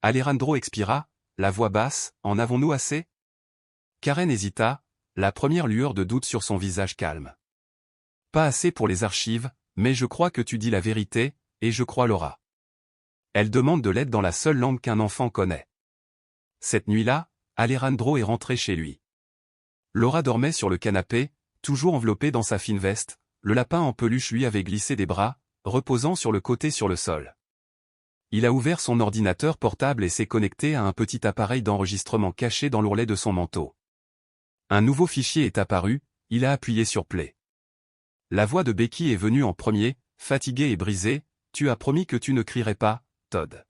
Alejandro expira, la voix basse, « En avons-nous assez ?» Karen hésita, la première lueur de doute sur son visage calme. « Pas assez pour les archives, mais je crois que tu dis la vérité, et je crois Laura. Elle demande de l'aide dans la seule langue qu'un enfant connaît. » Cette nuit-là, Alejandro est rentré chez lui. Laura dormait sur le canapé, toujours enveloppée dans sa fine veste, le lapin en peluche lui avait glissé des bras, reposant sur le côté sur le sol. Il a ouvert son ordinateur portable et s'est connecté à un petit appareil d'enregistrement caché dans l'ourlet de son manteau. Un nouveau fichier est apparu, il a appuyé sur Play. La voix de Becky est venue en premier, fatiguée et brisée, « Tu as promis que tu ne crierais pas, Todd. »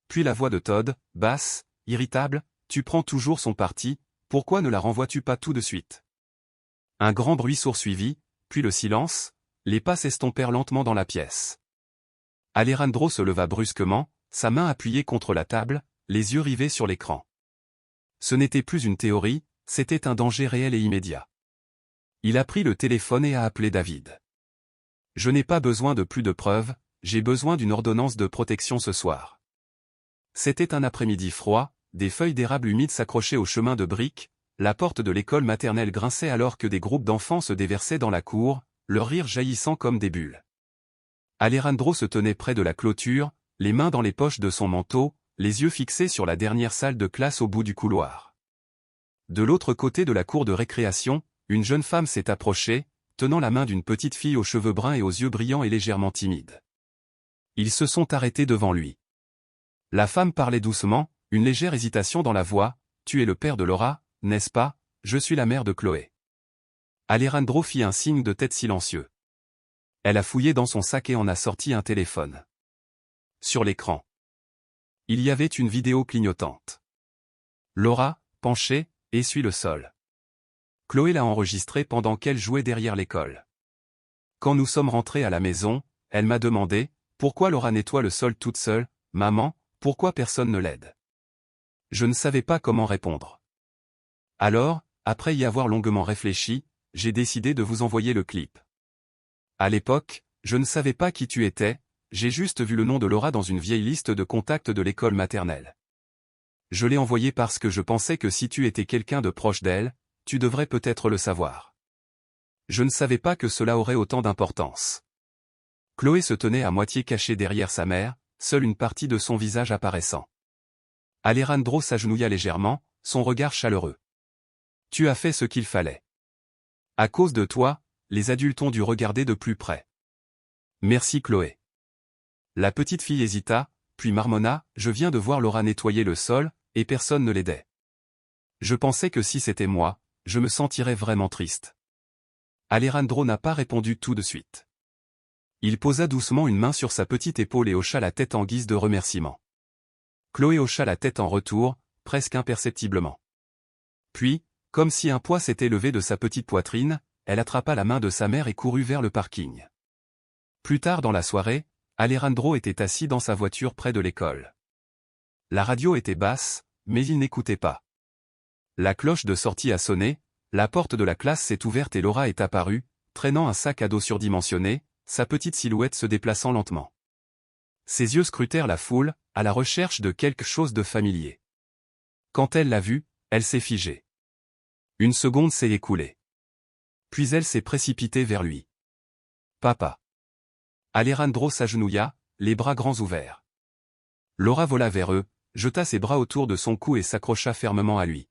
Puis la voix de Todd, basse, irritable, « Tu prends toujours son parti, pourquoi ne la renvoies-tu pas tout de suite ?» Un grand bruit sourd suivit, puis le silence, les pas s'estompèrent lentement dans la pièce. Alejandro se leva brusquement, sa main appuyée contre la table, les yeux rivés sur l'écran. Ce n'était plus une théorie, c'était un danger réel et immédiat. Il a pris le téléphone et a appelé David. Je n'ai pas besoin de plus de preuves, j'ai besoin d'une ordonnance de protection ce soir. C'était un après-midi froid, des feuilles d'érable humides s'accrochaient au chemin de briques, la porte de l'école maternelle grinçait alors que des groupes d'enfants se déversaient dans la cour, leur rire jaillissant comme des bulles. Alejandro se tenait près de la clôture, les mains dans les poches de son manteau, les yeux fixés sur la dernière salle de classe au bout du couloir. De l'autre côté de la cour de récréation, une jeune femme s'est approchée, tenant la main d'une petite fille aux cheveux bruns et aux yeux brillants et légèrement timides. Ils se sont arrêtés devant lui. La femme parlait doucement, une légère hésitation dans la voix. « Tu es le père de Laura, n'est-ce pas ? Je suis la mère de Chloé. » Alejandro fit un signe de tête silencieux. Elle a fouillé dans son sac et en a sorti un téléphone. Sur l'écran, il y avait une vidéo clignotante. Laura, penchée, essuie le sol. Chloé l'a enregistrée pendant qu'elle jouait derrière l'école. Quand nous sommes rentrés à la maison, elle m'a demandé « Pourquoi Laura nettoie le sol toute seule, maman, pourquoi personne ne l'aide ?» Je ne savais pas comment répondre. Alors, après y avoir longuement réfléchi, j'ai décidé de vous envoyer le clip. À l'époque, je ne savais pas qui tu étais, j'ai juste vu le nom de Laura dans une vieille liste de contacts de l'école maternelle. Je l'ai envoyé parce que je pensais que si tu étais quelqu'un de proche d'elle, tu devrais peut-être le savoir. Je ne savais pas que cela aurait autant d'importance. Chloé se tenait à moitié cachée derrière sa mère, seule une partie de son visage apparaissant. Alejandro s'agenouilla légèrement, son regard chaleureux. Tu as fait ce qu'il fallait. À cause de toi, les adultes ont dû regarder de plus près. Merci Chloé. La petite fille hésita, puis marmonna, je viens de voir Laura nettoyer le sol, et personne ne l'aidait. Je pensais que si c'était moi, je me sentirais vraiment triste. Alejandro n'a pas répondu tout de suite. Il posa doucement une main sur sa petite épaule et hocha la tête en guise de remerciement. Chloé hocha la tête en retour, presque imperceptiblement. Puis, comme si un poids s'était levé de sa petite poitrine, elle attrapa la main de sa mère et courut vers le parking. Plus tard dans la soirée, Alejandro était assis dans sa voiture près de l'école. La radio était basse, mais il n'écoutait pas. La cloche de sortie a sonné, la porte de la classe s'est ouverte et Laura est apparue, traînant un sac à dos surdimensionné, sa petite silhouette se déplaçant lentement. Ses yeux scrutèrent la foule, à la recherche de quelque chose de familier. Quand elle l'a vu, elle s'est figée. Une seconde s'est écoulée. Puis elle s'est précipitée vers lui. Papa. Alejandro s'agenouilla, les bras grands ouverts. Laura vola vers eux, jeta ses bras autour de son cou et s'accrocha fermement à lui.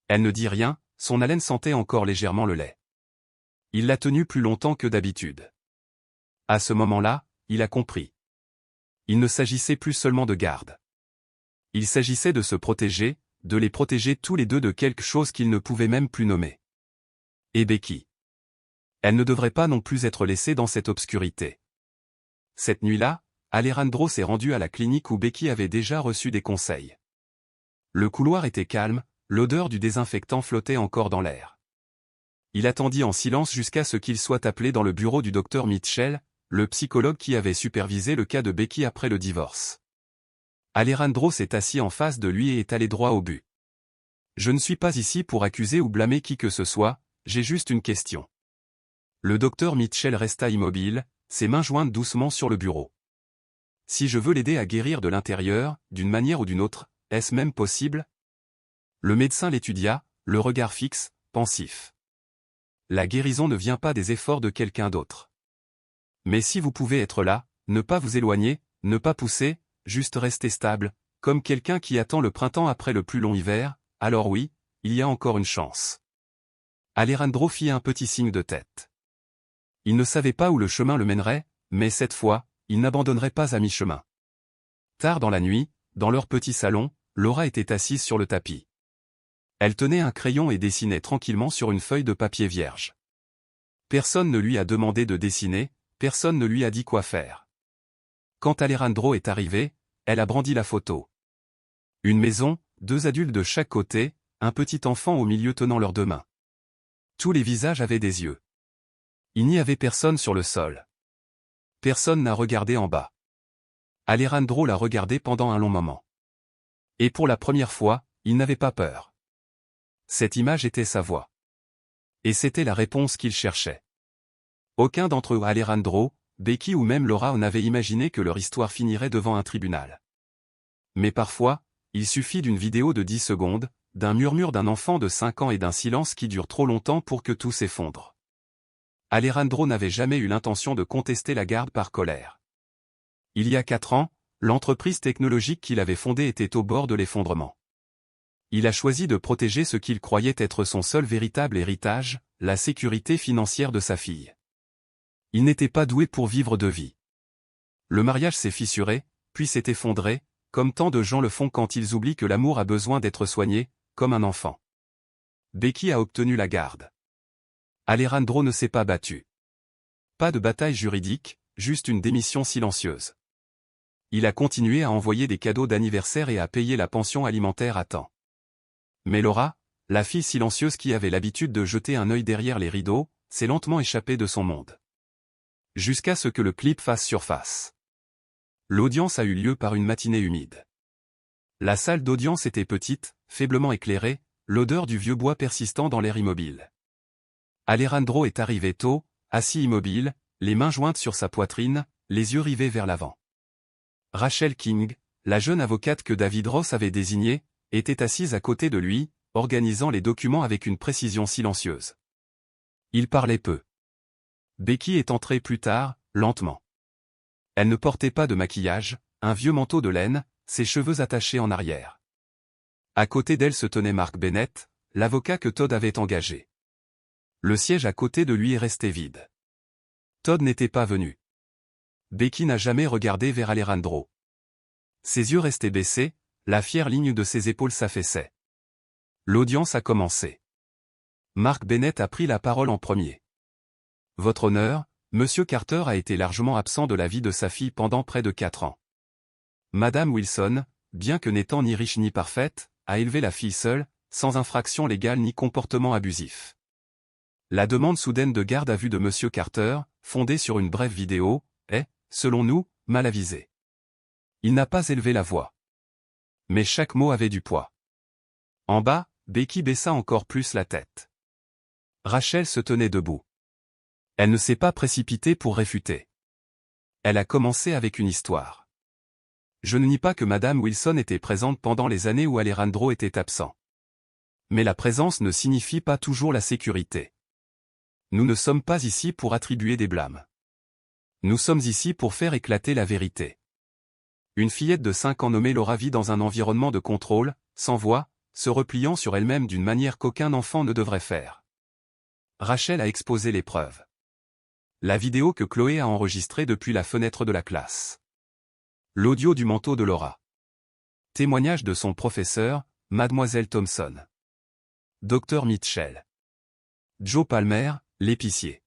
Elle ne dit rien, son haleine sentait encore légèrement le lait. Il l'a tenue plus longtemps que d'habitude. À ce moment-là, il a compris. Il ne s'agissait plus seulement de garde. Il s'agissait de se protéger, de les protéger tous les deux de quelque chose qu'ils ne pouvaient même plus nommer. Et Becky. Elle ne devrait pas non plus être laissée dans cette obscurité. Cette nuit-là, Alejandro s'est rendu à la clinique où Becky avait déjà reçu des conseils. Le couloir était calme, l'odeur du désinfectant flottait encore dans l'air. Il attendit en silence jusqu'à ce qu'il soit appelé dans le bureau du docteur Mitchell, le psychologue qui avait supervisé le cas de Becky après le divorce. Alejandro s'est assis en face de lui et est allé droit au but. Je ne suis pas ici pour accuser ou blâmer qui que ce soit, j'ai juste une question. Le docteur Mitchell resta immobile, ses mains jointes doucement sur le bureau. Si je veux l'aider à guérir de l'intérieur, d'une manière ou d'une autre, est-ce même possible? Le médecin l'étudia, le regard fixe, pensif. La guérison ne vient pas des efforts de quelqu'un d'autre. Mais si vous pouvez être là, ne pas vous éloigner, ne pas pousser, juste rester stable, comme quelqu'un qui attend le printemps après le plus long hiver, alors oui, il y a encore une chance. Alejandro fit un petit signe de tête. Il ne savait pas où le chemin le mènerait, mais cette fois, il n'abandonnerait pas à mi-chemin. Tard dans la nuit, dans leur petit salon, Laura était assise sur le tapis. Elle tenait un crayon et dessinait tranquillement sur une feuille de papier vierge. Personne ne lui a demandé de dessiner, personne ne lui a dit quoi faire. Quand Alejandro est arrivé, elle a brandi la photo. Une maison, deux adultes de chaque côté, un petit enfant au milieu tenant leurs deux mains. Tous les visages avaient des yeux. Il n'y avait personne sur le sol. Personne n'a regardé en bas. Alejandro l'a regardé pendant un long moment. Et pour la première fois, il n'avait pas peur. Cette image était sa voix. Et c'était la réponse qu'il cherchait. Aucun d'entre eux, Alejandro, Becky ou même Laura, n'avait imaginé que leur histoire finirait devant un tribunal. Mais parfois, il suffit d'une vidéo de 10 secondes, d'un murmure d'un enfant de 5 ans et d'un silence qui dure trop longtemps pour que tout s'effondre. Alejandro n'avait jamais eu l'intention de contester la garde par colère. Il y a 4 ans, l'entreprise technologique qu'il avait fondée était au bord de l'effondrement. Il a choisi de protéger ce qu'il croyait être son seul véritable héritage, la sécurité financière de sa fille. Il n'était pas doué pour vivre de vie. Le mariage s'est fissuré, puis s'est effondré, comme tant de gens le font quand ils oublient que l'amour a besoin d'être soigné, comme un enfant. Becky a obtenu la garde. Alejandro ne s'est pas battu. Pas de bataille juridique, juste une démission silencieuse. Il a continué à envoyer des cadeaux d'anniversaire et à payer la pension alimentaire à temps. Mais Laura, la fille silencieuse qui avait l'habitude de jeter un œil derrière les rideaux, s'est lentement échappée de son monde. Jusqu'à ce que le clip fasse surface. L'audience a eu lieu par une matinée humide. La salle d'audience était petite, faiblement éclairée, l'odeur du vieux bois persistant dans l'air immobile. Alejandro est arrivé tôt, assis immobile, les mains jointes sur sa poitrine, les yeux rivés vers l'avant. Rachel King, la jeune avocate que David Ross avait désignée, était assise à côté de lui, organisant les documents avec une précision silencieuse. Il parlait peu. Becky est entrée plus tard, lentement. Elle ne portait pas de maquillage, un vieux manteau de laine, ses cheveux attachés en arrière. À côté d'elle se tenait Mark Bennett, l'avocat que Todd avait engagé. Le siège à côté de lui est resté vide. Todd n'était pas venu. Becky n'a jamais regardé vers Alejandro. Ses yeux restaient baissés, la fière ligne de ses épaules s'affaissait. L'audience a commencé. Mark Bennett a pris la parole en premier. Votre honneur, Monsieur Carter a été largement absent de la vie de sa fille pendant près de 4 ans. Madame Wilson, bien que n'étant ni riche ni parfaite, a élevé la fille seule, sans infraction légale ni comportement abusif. La demande soudaine de garde à vue de Monsieur Carter, fondée sur une brève vidéo, est, selon nous, mal avisée. Il n'a pas élevé la voix. Mais chaque mot avait du poids. En bas, Becky baissa encore plus la tête. Rachel se tenait debout. Elle ne s'est pas précipitée pour réfuter. Elle a commencé avec une histoire. Je ne nie pas que Madame Wilson était présente pendant les années où Alejandro était absent. Mais la présence ne signifie pas toujours la sécurité. Nous ne sommes pas ici pour attribuer des blâmes. Nous sommes ici pour faire éclater la vérité. Une fillette de 5 ans nommée Laura vit dans un environnement de contrôle, sans voix, se repliant sur elle-même d'une manière qu'aucun enfant ne devrait faire. Rachel a exposé les preuves. La vidéo que Chloé a enregistrée depuis la fenêtre de la classe. L'audio du manteau de Laura. Témoignage de son professeur, Mademoiselle Thompson. Dr Mitchell. Joe Palmer, l'épicier.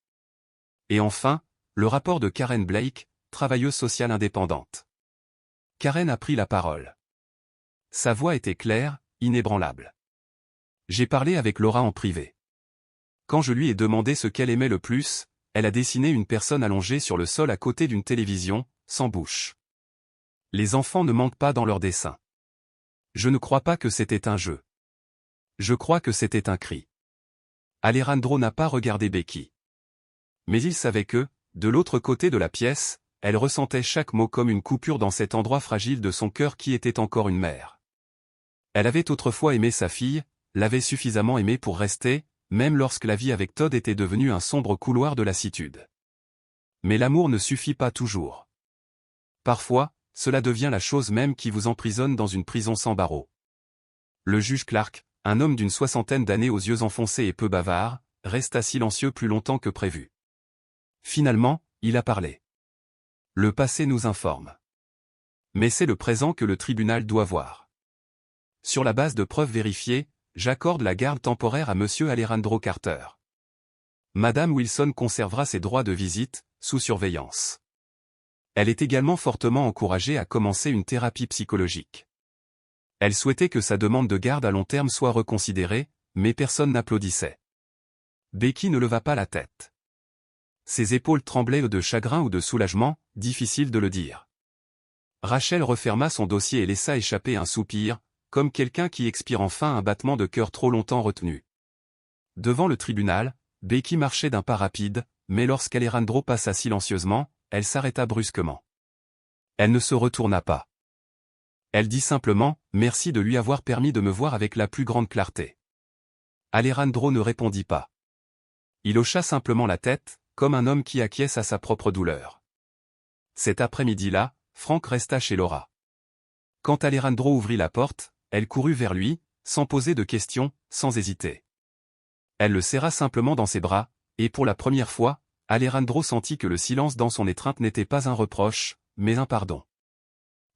Et enfin, le rapport de Karen Blake, travailleuse sociale indépendante. Karen a pris la parole. Sa voix était claire, inébranlable. J'ai parlé avec Laura en privé. Quand je lui ai demandé ce qu'elle aimait le plus, elle a dessiné une personne allongée sur le sol à côté d'une télévision, sans bouche. Les enfants ne mentent pas dans leurs dessins. Je ne crois pas que c'était un jeu. Je crois que c'était un cri. Alejandro n'a pas regardé Becky. Mais il savait que, de l'autre côté de la pièce, elle ressentait chaque mot comme une coupure dans cet endroit fragile de son cœur qui était encore une mère. Elle avait autrefois aimé sa fille, l'avait suffisamment aimée pour rester, même lorsque la vie avec Todd était devenue un sombre couloir de lassitude. Mais l'amour ne suffit pas toujours. Parfois, cela devient la chose même qui vous emprisonne dans une prison sans barreaux. Le juge Clark, un homme d'une 60aine d'années aux yeux enfoncés et peu bavard, resta silencieux plus longtemps que prévu. Finalement, il a parlé. Le passé nous informe. Mais c'est le présent que le tribunal doit voir. Sur la base de preuves vérifiées, j'accorde la garde temporaire à Monsieur Alejandro Carter. Madame Wilson conservera ses droits de visite, sous surveillance. Elle est également fortement encouragée à commencer une thérapie psychologique. Elle souhaitait que sa demande de garde à long terme soit reconsidérée, mais personne n'applaudissait. Becky ne leva pas la tête. Ses épaules tremblaient de chagrin ou de soulagement, difficile de le dire. Rachel referma son dossier et laissa échapper un soupir, comme quelqu'un qui expire enfin un battement de cœur trop longtemps retenu. Devant le tribunal, Becky marchait d'un pas rapide, mais lorsqu'Alejandro passa silencieusement, elle s'arrêta brusquement. Elle ne se retourna pas. Elle dit simplement « Merci de lui avoir permis de me voir avec la plus grande clarté ». Alejandro ne répondit pas. Il hocha simplement la tête, comme un homme qui acquiesce à sa propre douleur. Cet après-midi-là, Franck resta chez Laura. Quand Alejandro ouvrit la porte, elle courut vers lui, sans poser de questions, sans hésiter. Elle le serra simplement dans ses bras, et pour la première fois, Alejandro sentit que le silence dans son étreinte n'était pas un reproche, mais un pardon.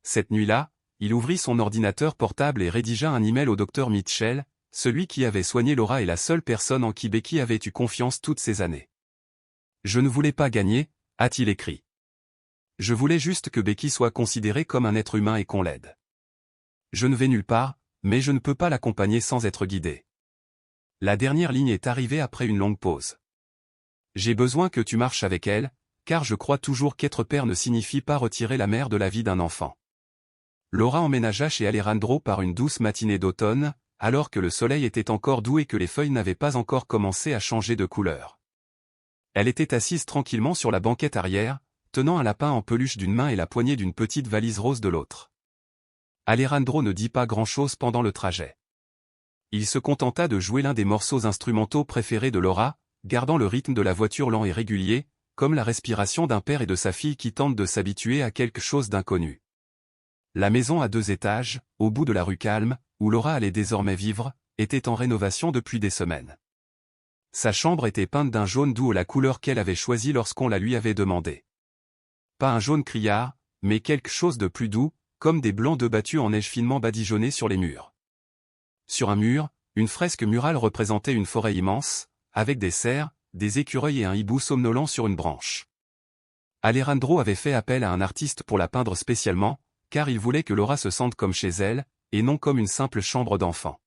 Cette nuit-là, il ouvrit son ordinateur portable et rédigea un email au docteur Mitchell, celui qui avait soigné Laura et la seule personne en qui Becky avait eu confiance toutes ces années. « Je ne voulais pas gagner », a-t-il écrit. « Je voulais juste que Becky soit considérée comme un être humain et qu'on l'aide. Je ne vais nulle part, mais je ne peux pas l'accompagner sans être guidé. » La dernière ligne est arrivée après une longue pause. « J'ai besoin que tu marches avec elle, car je crois toujours qu'être père ne signifie pas retirer la mère de la vie d'un enfant. » Laura emménagea chez Alejandro par une douce matinée d'automne, alors que le soleil était encore doux et que les feuilles n'avaient pas encore commencé à changer de couleur. Elle était assise tranquillement sur la banquette arrière, tenant un lapin en peluche d'une main et la poignée d'une petite valise rose de l'autre. Alejandro ne dit pas grand-chose pendant le trajet. Il se contenta de jouer l'un des morceaux instrumentaux préférés de Laura, gardant le rythme de la voiture lent et régulier, comme la respiration d'un père et de sa fille qui tentent de s'habituer à quelque chose d'inconnu. La maison à 2 étages, au bout de la rue Calme, où Laura allait désormais vivre, était en rénovation depuis des semaines. Sa chambre était peinte d'un jaune doux à la couleur qu'elle avait choisie lorsqu'on la lui avait demandé. Pas un jaune criard, mais quelque chose de plus doux, comme des blancs d'œufs battus en neige finement badigeonnés sur les murs. Sur un mur, une fresque murale représentait une forêt immense, avec des cerfs, des écureuils et un hibou somnolent sur une branche. Alejandro avait fait appel à un artiste pour la peindre spécialement, car il voulait que Laura se sente comme chez elle, et non comme une simple chambre d'enfant.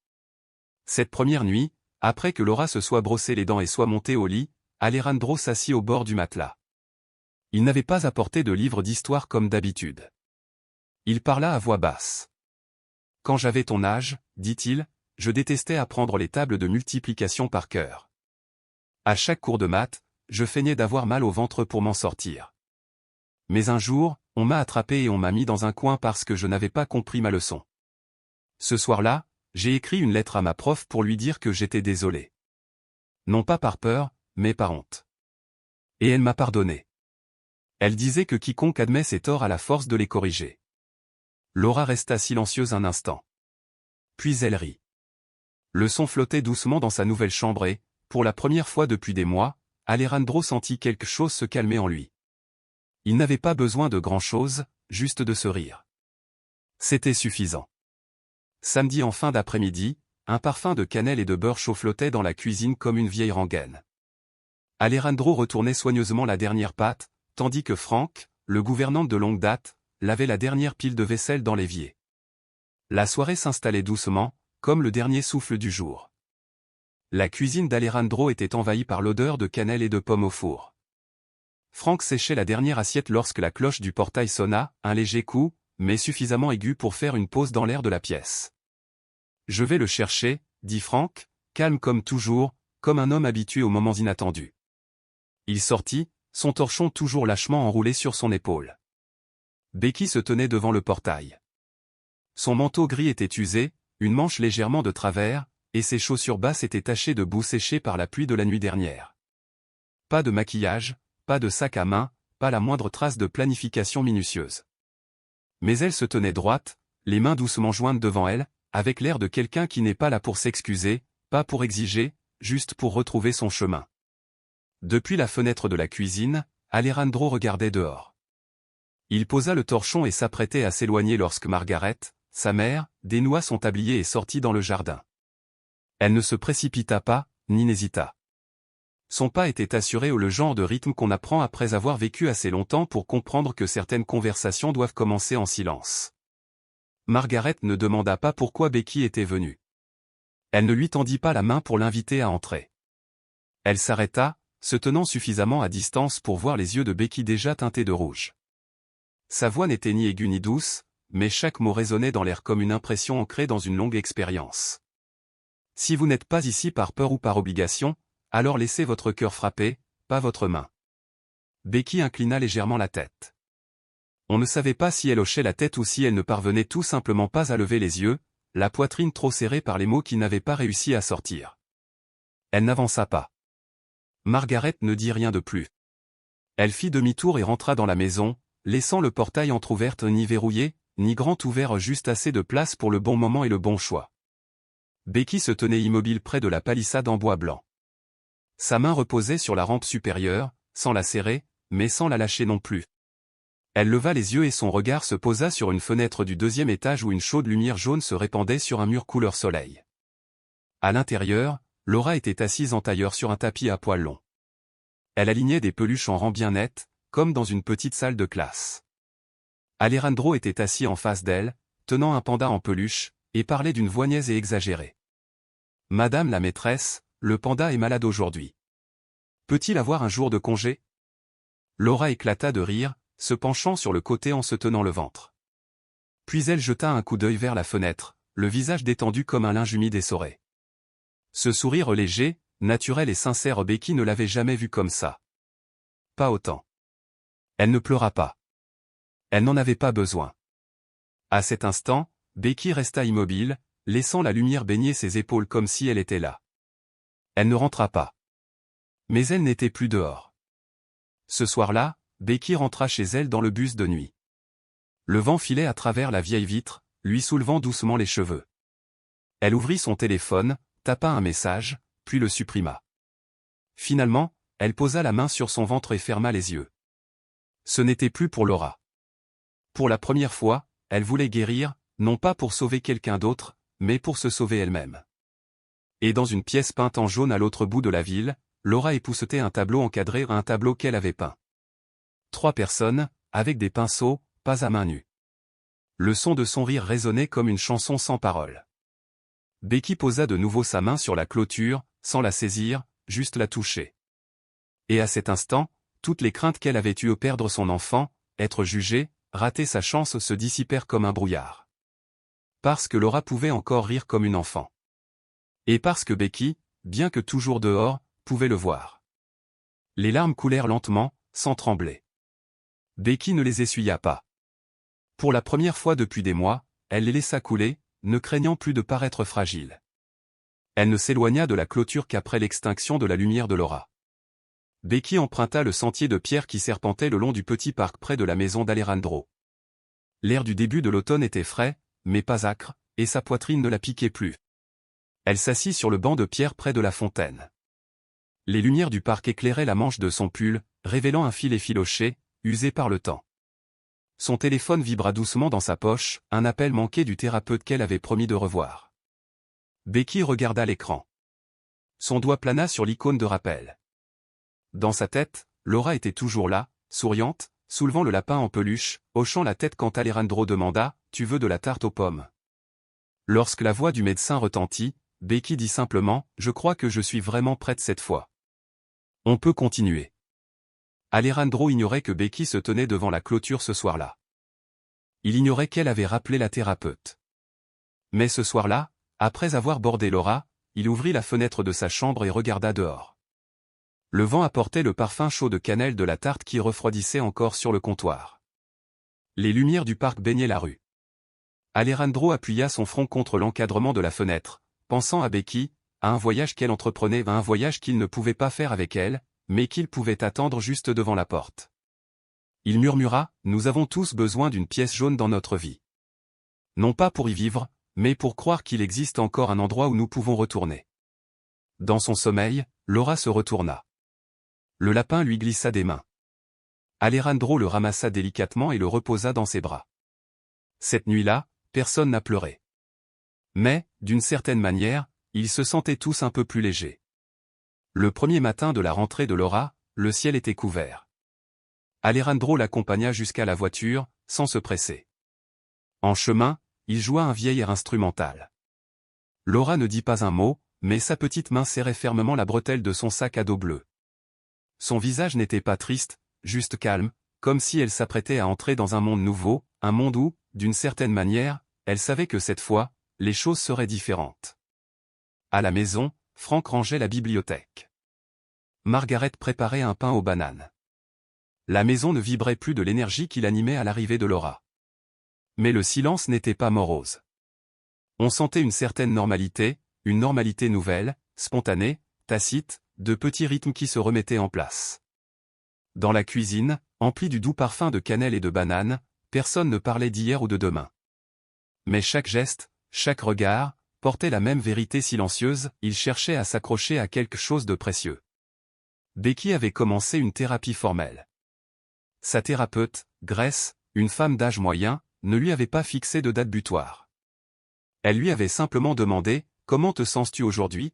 Cette première nuit, après que Laura se soit brossé les dents et soit montée au lit, Alejandro s'assit au bord du matelas. Il n'avait pas apporté de livre d'histoire comme d'habitude. Il parla à voix basse. « Quand j'avais ton âge, dit-il, je détestais apprendre les tables de multiplication par cœur. À chaque cours de maths, je feignais d'avoir mal au ventre pour m'en sortir. Mais un jour, on m'a attrapé et on m'a mis dans un coin parce que je n'avais pas compris ma leçon. Ce soir-là, j'ai écrit une lettre à ma prof pour lui dire que j'étais désolé. Non pas par peur, mais par honte. Et elle m'a pardonné. Elle disait que quiconque admet ses torts a la force de les corriger. » Laura resta silencieuse un instant. Puis elle rit. Le son flottait doucement dans sa nouvelle chambre et, pour la première fois depuis des mois, Alejandro sentit quelque chose se calmer en lui. Il n'avait pas besoin de grand-chose, juste de se rire. C'était suffisant. Samedi en fin d'après-midi, un parfum de cannelle et de beurre chaud flottait dans la cuisine comme une vieille rengaine. Alejandro retournait soigneusement la dernière pâte, tandis que Franck, le gouvernant de longue date, lavait la dernière pile de vaisselle dans l'évier. La soirée s'installait doucement, comme le dernier souffle du jour. La cuisine d'Alejandro était envahie par l'odeur de cannelle et de pommes au four. Franck séchait la dernière assiette lorsque la cloche du portail sonna, un léger coup, mais suffisamment aigu pour faire une pause dans l'air de la pièce. « Je vais le chercher, » dit Franck, calme comme toujours, comme un homme habitué aux moments inattendus. Il sortit, son torchon toujours lâchement enroulé sur son épaule. Becky se tenait devant le portail. Son manteau gris était usé, une manche légèrement de travers, et ses chaussures basses étaient tachées de boue séchée par la pluie de la nuit dernière. Pas de maquillage, pas de sac à main, pas la moindre trace de planification minutieuse. Mais elle se tenait droite, les mains doucement jointes devant elle, avec l'air de quelqu'un qui n'est pas là pour s'excuser, pas pour exiger, juste pour retrouver son chemin. Depuis la fenêtre de la cuisine, Alejandro regardait dehors. Il posa le torchon et s'apprêtait à s'éloigner lorsque Margaret, sa mère, dénoua son tablier et sortit dans le jardin. Elle ne se précipita pas, ni n'hésita. Son pas était assuré au le genre de rythme qu'on apprend après avoir vécu assez longtemps pour comprendre que certaines conversations doivent commencer en silence. Margaret ne demanda pas pourquoi Becky était venue. Elle ne lui tendit pas la main pour l'inviter à entrer. Elle s'arrêta, se tenant suffisamment à distance pour voir les yeux de Becky déjà teintés de rouge. Sa voix n'était ni aiguë ni douce, mais chaque mot résonnait dans l'air comme une impression ancrée dans une longue expérience. Si vous n'êtes pas ici par peur ou par obligation, alors laissez votre cœur frapper, pas votre main. Becky inclina légèrement la tête. On ne savait pas si elle hochait la tête ou si elle ne parvenait tout simplement pas à lever les yeux, la poitrine trop serrée par les mots qui n'avaient pas réussi à sortir. Elle n'avança pas. Margaret ne dit rien de plus. Elle fit demi-tour et rentra dans la maison, laissant le portail entrouverte ni verrouillé, ni grand ouvert, juste assez de place pour le bon moment et le bon choix. Becky se tenait immobile près de la palissade en bois blanc. Sa main reposait sur la rampe supérieure, sans la serrer, mais sans la lâcher non plus. Elle leva les yeux et son regard se posa sur une fenêtre du 2e étage où une chaude lumière jaune se répandait sur un mur couleur soleil. À l'intérieur, Laura était assise en tailleur sur un tapis à poils longs. Elle alignait des peluches en rang bien net, comme dans une petite salle de classe. Alejandro était assis en face d'elle, tenant un panda en peluche, et parlait d'une voix niaise et exagérée. « Madame la maîtresse, le panda est malade aujourd'hui. Peut-il avoir un jour de congé ?» Laura éclata de rire, se penchant sur le côté en se tenant le ventre. Puis elle jeta un coup d'œil vers la fenêtre, le visage détendu comme un linge humide essoré. Ce sourire léger, naturel et sincère, Becky ne l'avait jamais vu comme ça. Pas autant. Elle ne pleura pas. Elle n'en avait pas besoin. À cet instant, Becky resta immobile, laissant la lumière baigner ses épaules comme si elle était là. Elle ne rentra pas. Mais elle n'était plus dehors. Ce soir-là, Becky rentra chez elle dans le bus de nuit. Le vent filait à travers la vieille vitre, lui soulevant doucement les cheveux. Elle ouvrit son téléphone, tapa un message, puis le supprima. Finalement, elle posa la main sur son ventre et ferma les yeux. Ce n'était plus pour Laura. Pour la première fois, elle voulait guérir, non pas pour sauver quelqu'un d'autre, mais pour se sauver elle-même. Et dans une pièce peinte en jaune à l'autre bout de la ville, Laura époussetait un tableau encadré, un tableau qu'elle avait peint. 3 personnes, avec des pinceaux, pas à main nue. Le son de son rire résonnait comme une chanson sans paroles. Becky posa de nouveau sa main sur la clôture, sans la saisir, juste la toucher. Et à cet instant, toutes les craintes qu'elle avait eues de perdre son enfant, être jugée, rater sa chance se dissipèrent comme un brouillard. Parce que Laura pouvait encore rire comme une enfant. Et parce que Becky, bien que toujours dehors, pouvait le voir. Les larmes coulèrent lentement, sans trembler. Becky ne les essuya pas. Pour la première fois depuis des mois, elle les laissa couler, ne craignant plus de paraître fragile. Elle ne s'éloigna de la clôture qu'après l'extinction de la lumière de Laura. Becky emprunta le sentier de pierre qui serpentait le long du petit parc près de la maison d'Alejandro. L'air du début de l'automne était frais, mais pas âcre, et sa poitrine ne la piquait plus. Elle s'assit sur le banc de pierre près de la fontaine. Les lumières du parc éclairaient la manche de son pull, révélant un fil effiloché, usé par le temps. Son téléphone vibra doucement dans sa poche, un appel manqué du thérapeute qu'elle avait promis de revoir. Becky regarda l'écran. Son doigt plana sur l'icône de rappel. Dans sa tête, Laura était toujours là, souriante, soulevant le lapin en peluche, hochant la tête quand Alejandro demanda « Tu veux de la tarte aux pommes ?» Lorsque la voix du médecin retentit, Becky dit simplement « Je crois que je suis vraiment prête cette fois. On peut continuer. » Alejandro ignorait que Becky se tenait devant la clôture ce soir-là. Il ignorait qu'elle avait rappelé la thérapeute. Mais ce soir-là, après avoir bordé Laura, il ouvrit la fenêtre de sa chambre et regarda dehors. Le vent apportait le parfum chaud de cannelle de la tarte qui refroidissait encore sur le comptoir. Les lumières du parc baignaient la rue. Alejandro appuya son front contre l'encadrement de la fenêtre, pensant à Becky, à un voyage qu'elle entreprenait, à un voyage qu'il ne pouvait pas faire avec elle, mais qu'il pouvait attendre juste devant la porte. Il murmura, « Nous avons tous besoin d'une pièce jaune dans notre vie. Non pas pour y vivre, mais pour croire qu'il existe encore un endroit où nous pouvons retourner. » Dans son sommeil, Laura se retourna. Le lapin lui glissa des mains. Alejandro le ramassa délicatement et le reposa dans ses bras. Cette nuit-là, personne n'a pleuré. Mais, d'une certaine manière, ils se sentaient tous un peu plus légers. Le premier matin de la rentrée de Laura, le ciel était couvert. Alejandro l'accompagna jusqu'à la voiture, sans se presser. En chemin, il joua un vieil air instrumental. Laura ne dit pas un mot, mais sa petite main serrait fermement la bretelle de son sac à dos bleu. Son visage n'était pas triste, juste calme, comme si elle s'apprêtait à entrer dans un monde nouveau, un monde où, d'une certaine manière, elle savait que cette fois, les choses seraient différentes. À la maison, Frank rangeait la bibliothèque. Margaret préparait un pain aux bananes. La maison ne vibrait plus de l'énergie qui l'animait à l'arrivée de Laura. Mais le silence n'était pas morose. On sentait une certaine normalité, une normalité nouvelle, spontanée, tacite, de petits rythmes qui se remettaient en place. Dans la cuisine, emplie du doux parfum de cannelle et de banane, personne ne parlait d'hier ou de demain. Mais chaque geste, chaque regard, portait la même vérité silencieuse, il cherchait à s'accrocher à quelque chose de précieux. Becky avait commencé une thérapie formelle. Sa thérapeute, Grace, une femme d'âge moyen, ne lui avait pas fixé de date butoir. Elle lui avait simplement demandé « Comment te sens-tu aujourd'hui ?»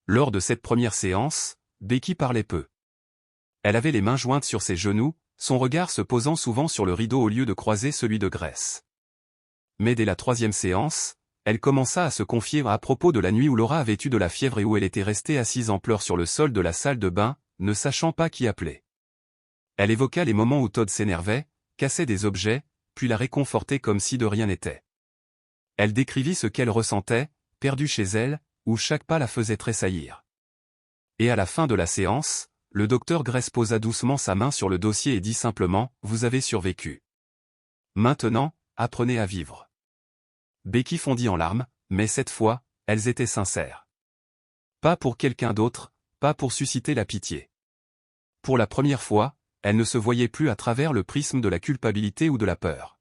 Lors de cette première séance, Becky parlait peu. Elle avait les mains jointes sur ses genoux, son regard se posant souvent sur le rideau au lieu de croiser celui de Grace. Mais dès la 3e séance, elle commença à se confier à propos de la nuit où Laura avait eu de la fièvre et où elle était restée assise en pleurs sur le sol de la salle de bain, ne sachant pas qui appeler. Elle évoqua les moments où Todd s'énervait, cassait des objets, puis la réconfortait comme si de rien n'était. Elle décrivit ce qu'elle ressentait, perdue chez elle, où chaque pas la faisait tressaillir. Et à la fin de la séance, le docteur Grace posa doucement sa main sur le dossier et dit simplement « Vous avez survécu. Maintenant, apprenez à vivre. » Becky fondit en larmes, mais cette fois, elles étaient sincères. Pas pour quelqu'un d'autre, pas pour susciter la pitié. Pour la première fois, elle ne se voyait plus à travers le prisme de la culpabilité ou de la peur.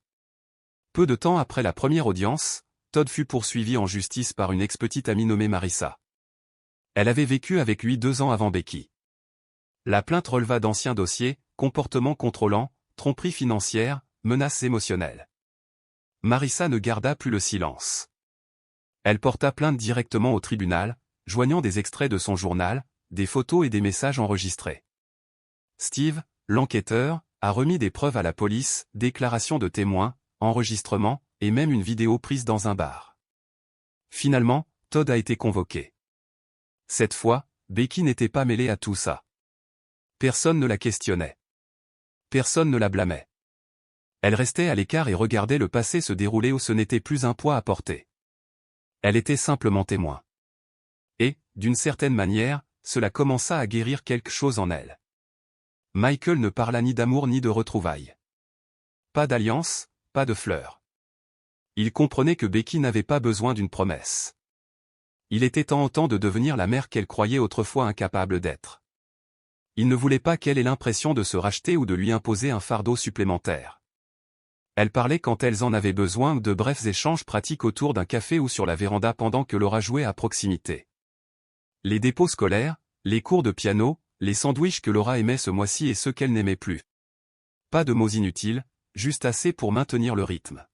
Peu de temps après la première audience, Todd fut poursuivi en justice par une ex-petite amie nommée Marissa. Elle avait vécu avec lui 2 ans avant Becky. La plainte releva d'anciens dossiers, comportements contrôlants, tromperie financière, menaces émotionnelles. Marissa ne garda plus le silence. Elle porta plainte directement au tribunal, joignant des extraits de son journal, des photos et des messages enregistrés. Steve, l'enquêteur, a remis des preuves à la police, déclarations de témoins, enregistrements, et même une vidéo prise dans un bar. Finalement, Todd a été convoqué. Cette fois, Becky n'était pas mêlée à tout ça. Personne ne la questionnait. Personne ne la blâmait. Elle restait à l'écart et regardait le passé se dérouler où ce n'était plus un poids à porter. Elle était simplement témoin. Et, d'une certaine manière, cela commença à guérir quelque chose en elle. Michael ne parla ni d'amour ni de retrouvailles. Pas d'alliance, pas de fleurs. Il comprenait que Becky n'avait pas besoin d'une promesse. Il était tentant de devenir la mère qu'elle croyait autrefois incapable d'être. Il ne voulait pas qu'elle ait l'impression de se racheter ou de lui imposer un fardeau supplémentaire. Elle parlait quand elles en avaient besoin de brefs échanges pratiques autour d'un café ou sur la véranda pendant que Laura jouait à proximité. Les dépôts scolaires, les cours de piano, les sandwichs que Laura aimait ce mois-ci et ceux qu'elle n'aimait plus. Pas de mots inutiles, juste assez pour maintenir le rythme.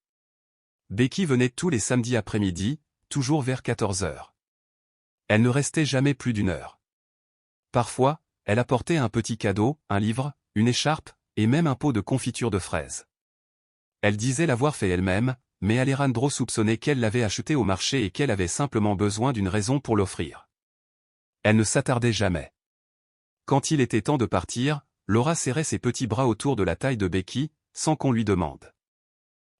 Becky venait tous les samedis après-midi, toujours vers 14 heures. Elle ne restait jamais plus d'1 heure. Parfois, elle apportait un petit cadeau, un livre, une écharpe, et même un pot de confiture de fraises. Elle disait l'avoir fait elle-même, mais Alejandro soupçonnait qu'elle l'avait acheté au marché et qu'elle avait simplement besoin d'une raison pour l'offrir. Elle ne s'attardait jamais. Quand il était temps de partir, Laura serrait ses petits bras autour de la taille de Becky, sans qu'on lui demande.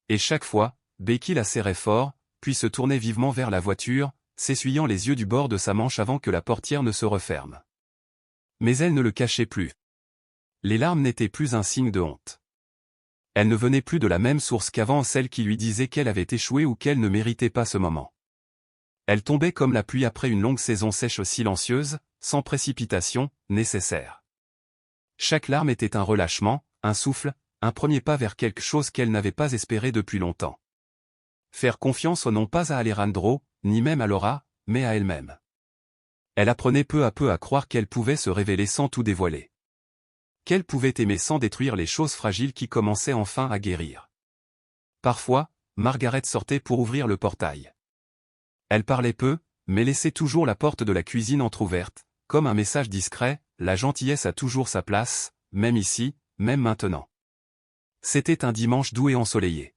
Et chaque fois, Becky la serrait fort, puis se tournait vivement vers la voiture, s'essuyant les yeux du bord de sa manche avant que la portière ne se referme. Mais elle ne le cachait plus. Les larmes n'étaient plus un signe de honte. Elles ne venaient plus de la même source qu'avant, celle qui lui disait qu'elle avait échoué ou qu'elle ne méritait pas ce moment. Elles tombaient comme la pluie après une longue saison sèche silencieuse, sans précipitation, nécessaire. Chaque larme était un relâchement, un souffle, un premier pas vers quelque chose qu'elle n'avait pas espéré depuis longtemps. Faire confiance non pas à Alejandro, ni même à Laura, mais à elle-même. Elle apprenait peu à peu à croire qu'elle pouvait se révéler sans tout dévoiler. Qu'elle pouvait aimer sans détruire les choses fragiles qui commençaient enfin à guérir. Parfois, Margaret sortait pour ouvrir le portail. Elle parlait peu, mais laissait toujours la porte de la cuisine entr'ouverte, comme un message discret, la gentillesse a toujours sa place, même ici, même maintenant. C'était un dimanche doux et ensoleillé.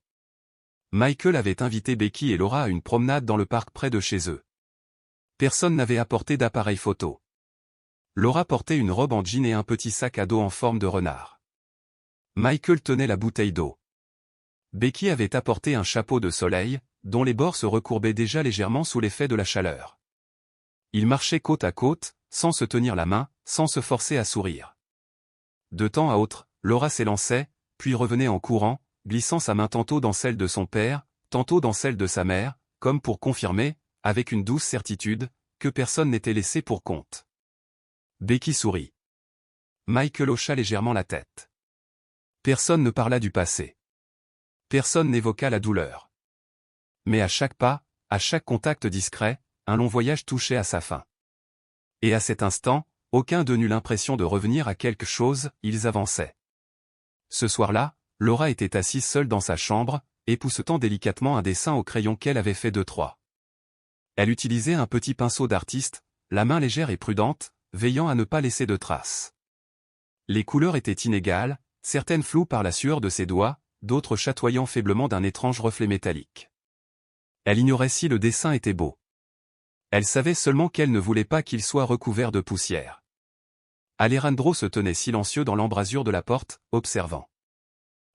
Michael avait invité Becky et Laura à une promenade dans le parc près de chez eux. Personne n'avait apporté d'appareil photo. Laura portait une robe en jean et un petit sac à dos en forme de renard. Michael tenait la bouteille d'eau. Becky avait apporté un chapeau de soleil, dont les bords se recourbaient déjà légèrement sous l'effet de la chaleur. Ils marchaient côte à côte, sans se tenir la main, sans se forcer à sourire. De temps à autre, Laura s'élançait, puis revenait en courant, glissant sa main tantôt dans celle de son père, tantôt dans celle de sa mère, comme pour confirmer, avec une douce certitude, que personne n'était laissé pour compte. Becky sourit. Michael hocha légèrement la tête. Personne ne parla du passé. Personne n'évoqua la douleur. Mais à chaque pas, à chaque contact discret, un long voyage touchait à sa fin. Et à cet instant, aucun d'eux n'eut l'impression de revenir à quelque chose, ils avançaient. Ce soir-là, Laura était assise seule dans sa chambre, époussetant délicatement un dessin au crayon qu'elle avait fait 2-3. Elle utilisait un petit pinceau d'artiste, la main légère et prudente, veillant à ne pas laisser de traces. Les couleurs étaient inégales, certaines floues par la sueur de ses doigts, d'autres chatoyant faiblement d'un étrange reflet métallique. Elle ignorait si le dessin était beau. Elle savait seulement qu'elle ne voulait pas qu'il soit recouvert de poussière. Alejandro se tenait silencieux dans l'embrasure de la porte, observant.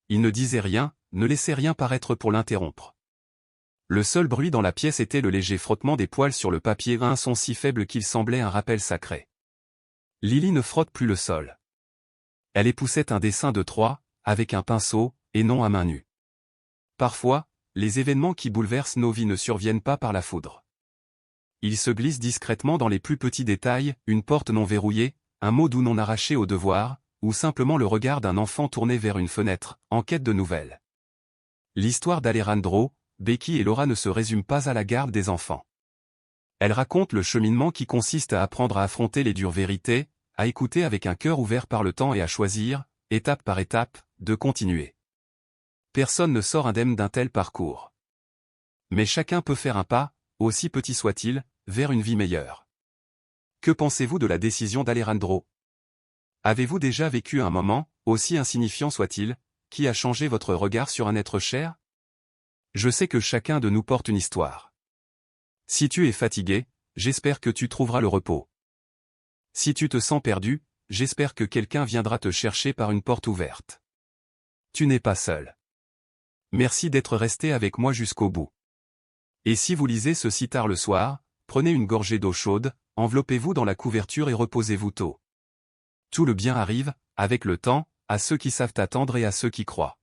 Il ne disait rien, ne laissait rien paraître pour l'interrompre. Le seul bruit dans la pièce était le léger frottement des poils sur le papier, un son si faible qu'il semblait un rappel sacré. Lily ne frotte plus le sol. Elle époussait un dessin de 3, avec un pinceau, et non à main nue. Parfois, les événements qui bouleversent nos vies ne surviennent pas par la foudre. Ils se glissent discrètement dans les plus petits détails, une porte non verrouillée, un mot doux non arraché au devoir, ou simplement le regard d'un enfant tourné vers une fenêtre, en quête de nouvelles. L'histoire d'Alejandro, Becky et Laura ne se résume pas à la garde des enfants. Elle raconte le cheminement qui consiste à apprendre à affronter les dures vérités, à écouter avec un cœur ouvert par le temps et à choisir, étape par étape, de continuer. Personne ne sort indemne d'un tel parcours. Mais chacun peut faire un pas, aussi petit soit-il, vers une vie meilleure. Que pensez-vous de la décision d'Alejandro? Avez-vous déjà vécu un moment, aussi insignifiant soit-il, qui a changé votre regard sur un être cher? Je sais que chacun de nous porte une histoire. Si tu es fatigué, j'espère que tu trouveras le repos. Si tu te sens perdu, j'espère que quelqu'un viendra te chercher par une porte ouverte. Tu n'es pas seul. Merci d'être resté avec moi jusqu'au bout. Et si vous lisez ceci tard le soir, prenez une gorgée d'eau chaude, enveloppez-vous dans la couverture et reposez-vous tôt. Tout le bien arrive, avec le temps, à ceux qui savent attendre et à ceux qui croient.